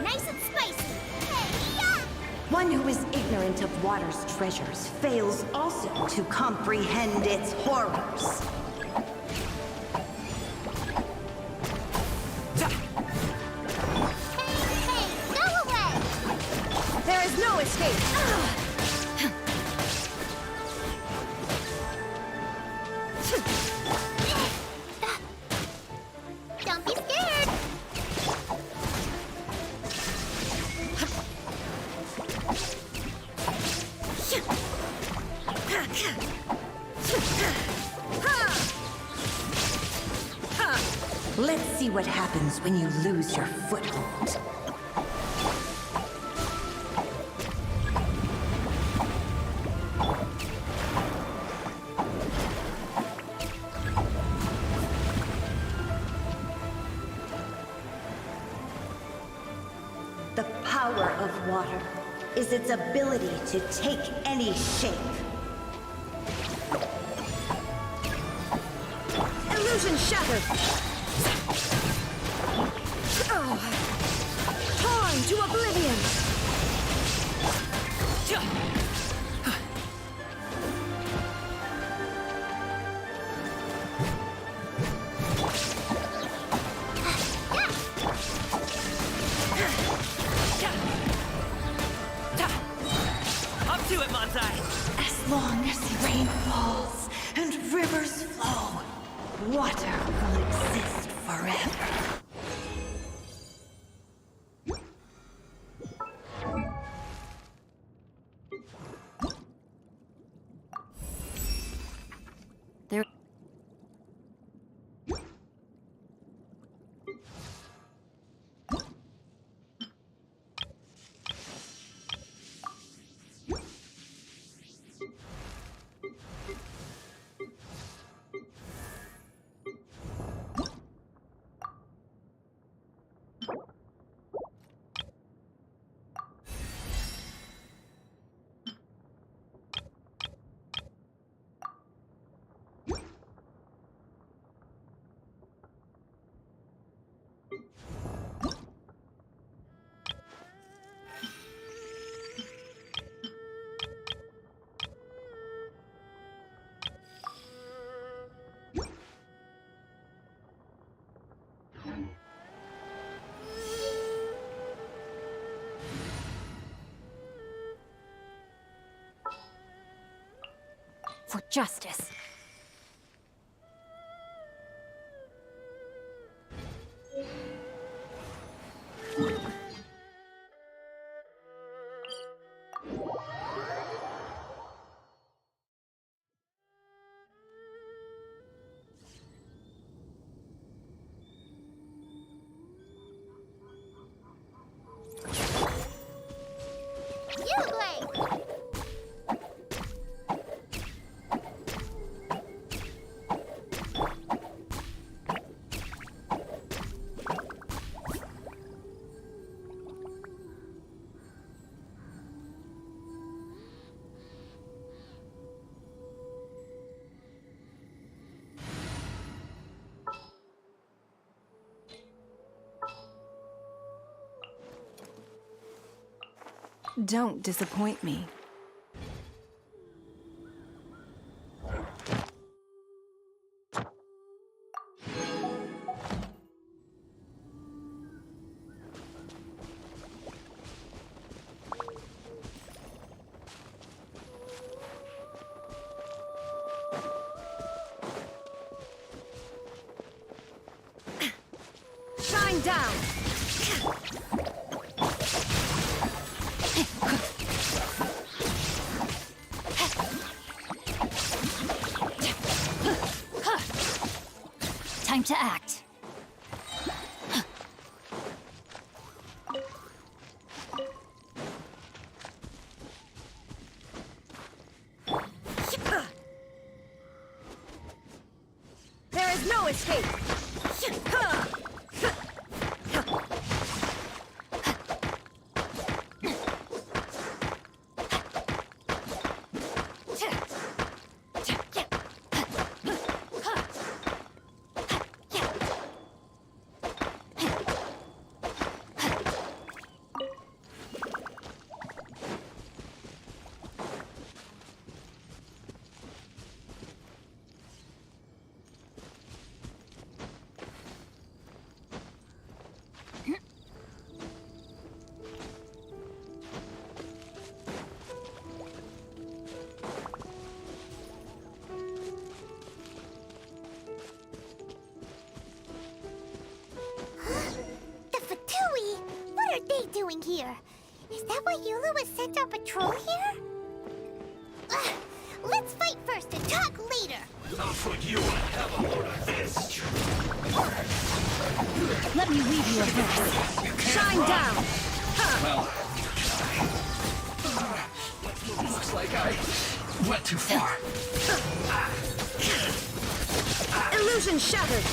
Nice and spicy! One who is ignorant of water's treasures fails also to comprehend its horrors. Hey, go away! There is no escape! Don't be scared! Let's see what happens when you lose your foothold. The power of water is its ability to take any shape. Illusion shattered! Torn to oblivion! Up to it, Montai! As long as rain falls and rivers flow, water will exist forever. There. For justice. Don't disappoint me. Shine down! Time to act. There is no escape! What are they doing here? Is that why Eula was sent on patrol here? Let's fight first and talk later. I'll put you a hell of a load of this. Let me weave you a verse. Shine down! Well, looks like I went too far. Illusion shattered!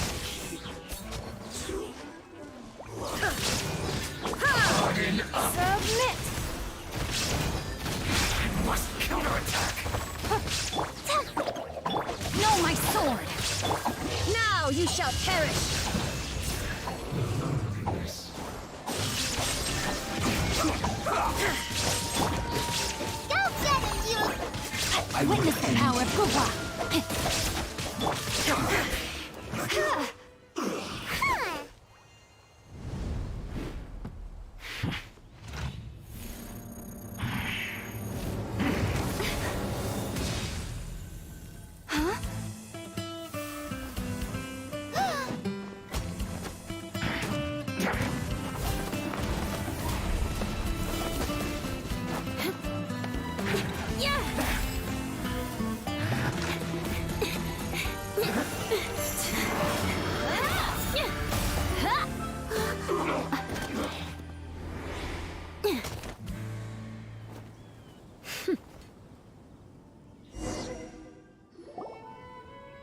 Submit! I must counterattack. No, my sword! Now you Perish! Go get him, you! Witness the power of Pupa!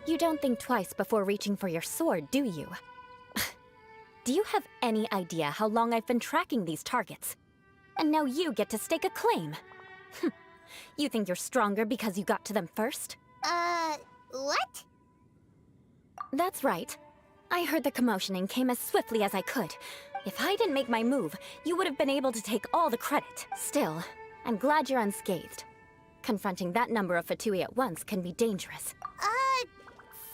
You don't think twice before reaching for your sword, do you? Do you have any idea how long I've been tracking these targets? And now you get to stake a claim. You think you're stronger because you got to them first? What? That's right. I heard the commotion and came as swiftly as I could. If I didn't make my move, you would have been able to take all the credit. Still, I'm glad you're unscathed. Confronting that number of Fatui at once can be dangerous.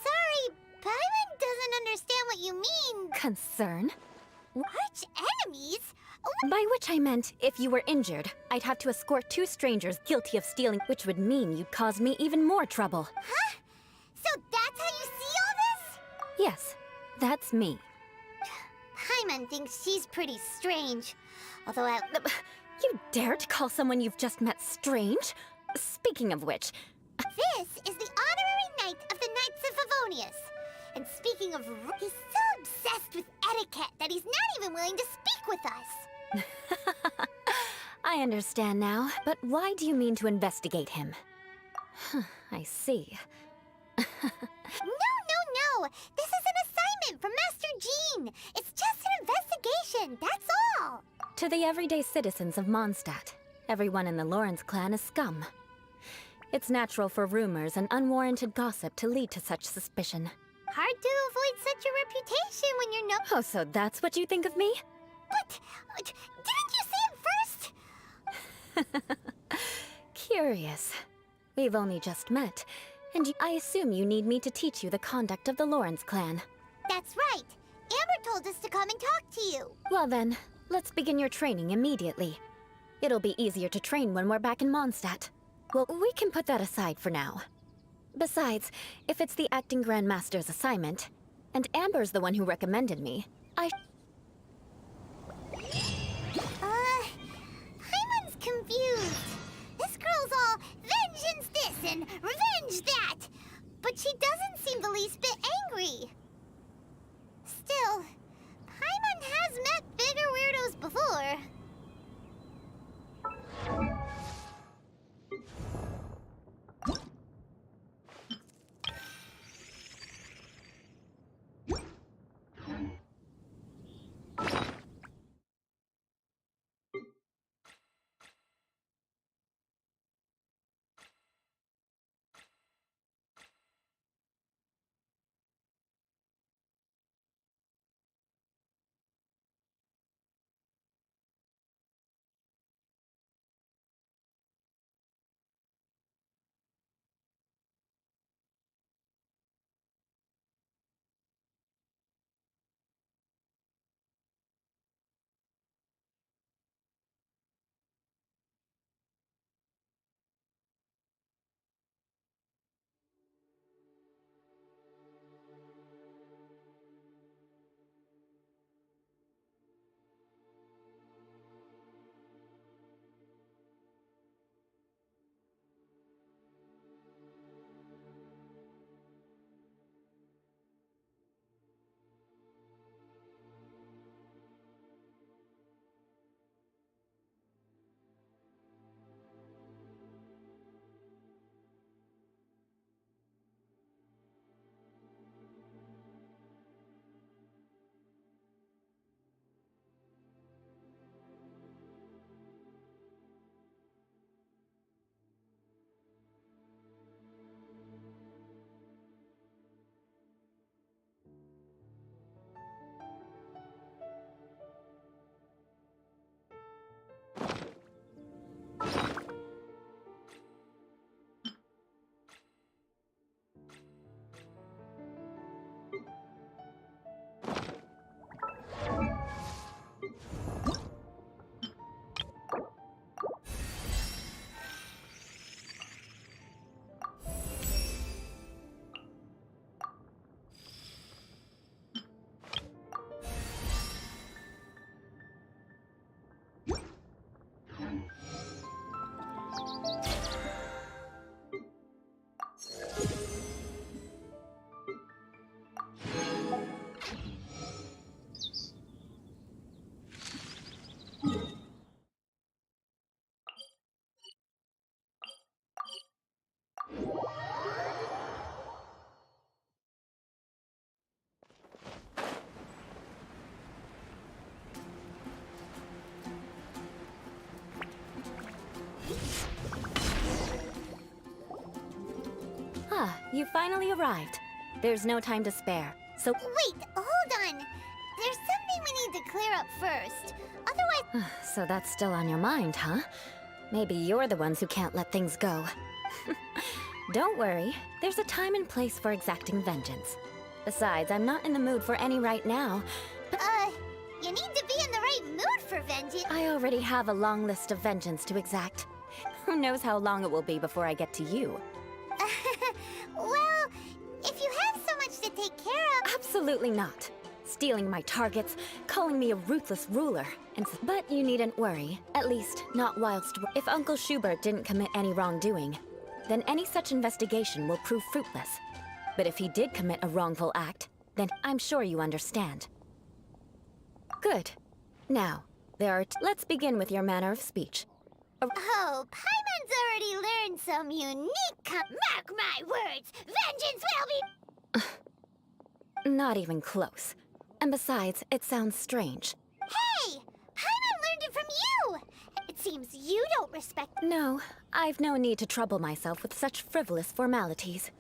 Sorry, Paimon doesn't understand what you mean. Concern? Which enemies? By which I meant, if you were injured, I'd have to escort 2 strangers guilty of stealing, which would mean you'd cause me even more trouble. Huh? So that's how you see all this? Yes, that's me. Paimon thinks she's pretty strange. Although You dare to call someone you've just met strange? Speaking of which... This is the honorary knight of the Knights of Favonius. And speaking of... He's so obsessed with etiquette that he's not even willing to speak with us. I understand now, but why do you mean to investigate him? I see. No. This is an assignment from Master Jean. It's just an investigation, that's all. To the everyday citizens of Mondstadt, everyone in the Lawrence clan is scum. It's natural for rumors and unwarranted gossip to lead to such suspicion. Hard to avoid such a reputation when you're no— Oh, so that's what you think of me? But didn't you say it first? Curious. We've only just met, and I assume you need me to teach you the conduct of the Lawrence clan. That's right. Amber told us to come and talk to you. Well then, let's begin your training immediately. It'll be easier to train when we're back in Mondstadt. Well, we can put that aside for now. Besides, if it's the acting Grandmaster's assignment, and Amber's the one who recommended me, Paimon's confused. This girl's all vengeance this and revenge that. But she doesn't seem the least bit angry. Still, Paimon has met bigger weirdos before. you finally arrived. There's no time to spare, so... Wait, hold on. There's something we need to clear up first. Otherwise... So that's still on your mind, huh? Maybe you're the ones who can't let things go. Don't worry, there's a time and place for exacting vengeance. Besides, I'm not in the mood for any right now. You need to be in the right mood for vengeance. I already have a long list of vengeance to exact. Who knows how long it will be before I get to you? Well, if you have so much to take care of... Absolutely not. Stealing my targets, calling me a ruthless ruler, and but you needn't worry, at least not whilst... If Uncle Schubert didn't commit any wrongdoing, then any such investigation will prove fruitless. But if he did commit a wrongful act, then I'm sure you understand. Good. Now, let's begin with your manner of speech. Oh, Paimon's already learned some unique... Mark my words! Vengeance will be... Not even close. And besides, it sounds strange. Hey! Paimon learned it from you! It seems you don't respect... No, I've no need to trouble myself with such frivolous formalities.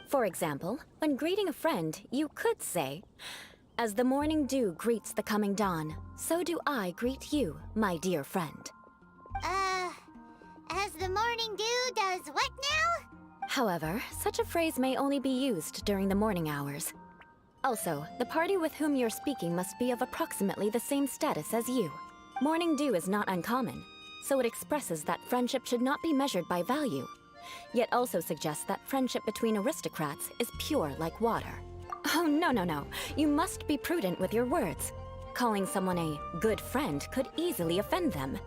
For example, when greeting a friend, you could say, "As the morning dew greets the coming dawn, so do I greet you, my dear friend." As the morning dew does what now? However, such a phrase may only be used during the morning hours. Also, the party with whom you're speaking must be of approximately the same status as you. Morning dew is not uncommon, so it expresses that friendship should not be measured by value, yet also suggests that friendship between aristocrats is pure like water. Oh, no. You must be prudent with your words. Calling someone a good friend could easily offend them.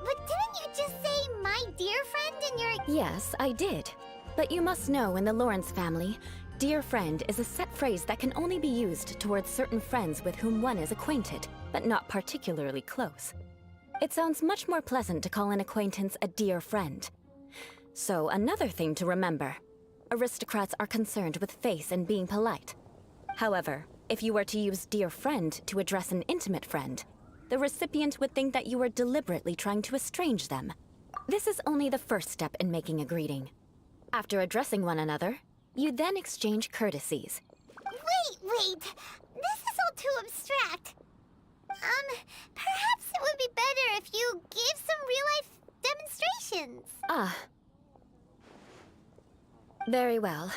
But didn't you just say my dear friend in your... Yes, I did. But you must know in the Lawrence family, dear friend is a set phrase that can only be used towards certain friends with whom one is acquainted, but not particularly close. It sounds much more pleasant to call an acquaintance a dear friend. So, another thing to remember. Aristocrats are concerned with face and being polite. However, if you were to use dear friend to address an intimate friend, the recipient would think that you were deliberately trying to estrange them. This is only the first step in making a greeting. After addressing one another, you then exchange courtesies. Wait! This is all too abstract. Perhaps it would be better if you gave some real-life demonstrations. Very well.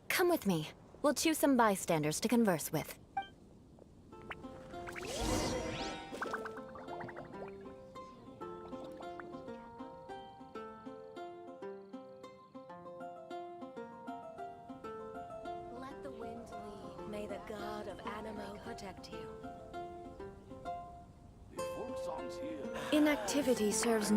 Come with me. We'll choose some bystanders to converse with. Let the wind lead. May the god of Animo protect you. The folk songs here. Inactivity serves no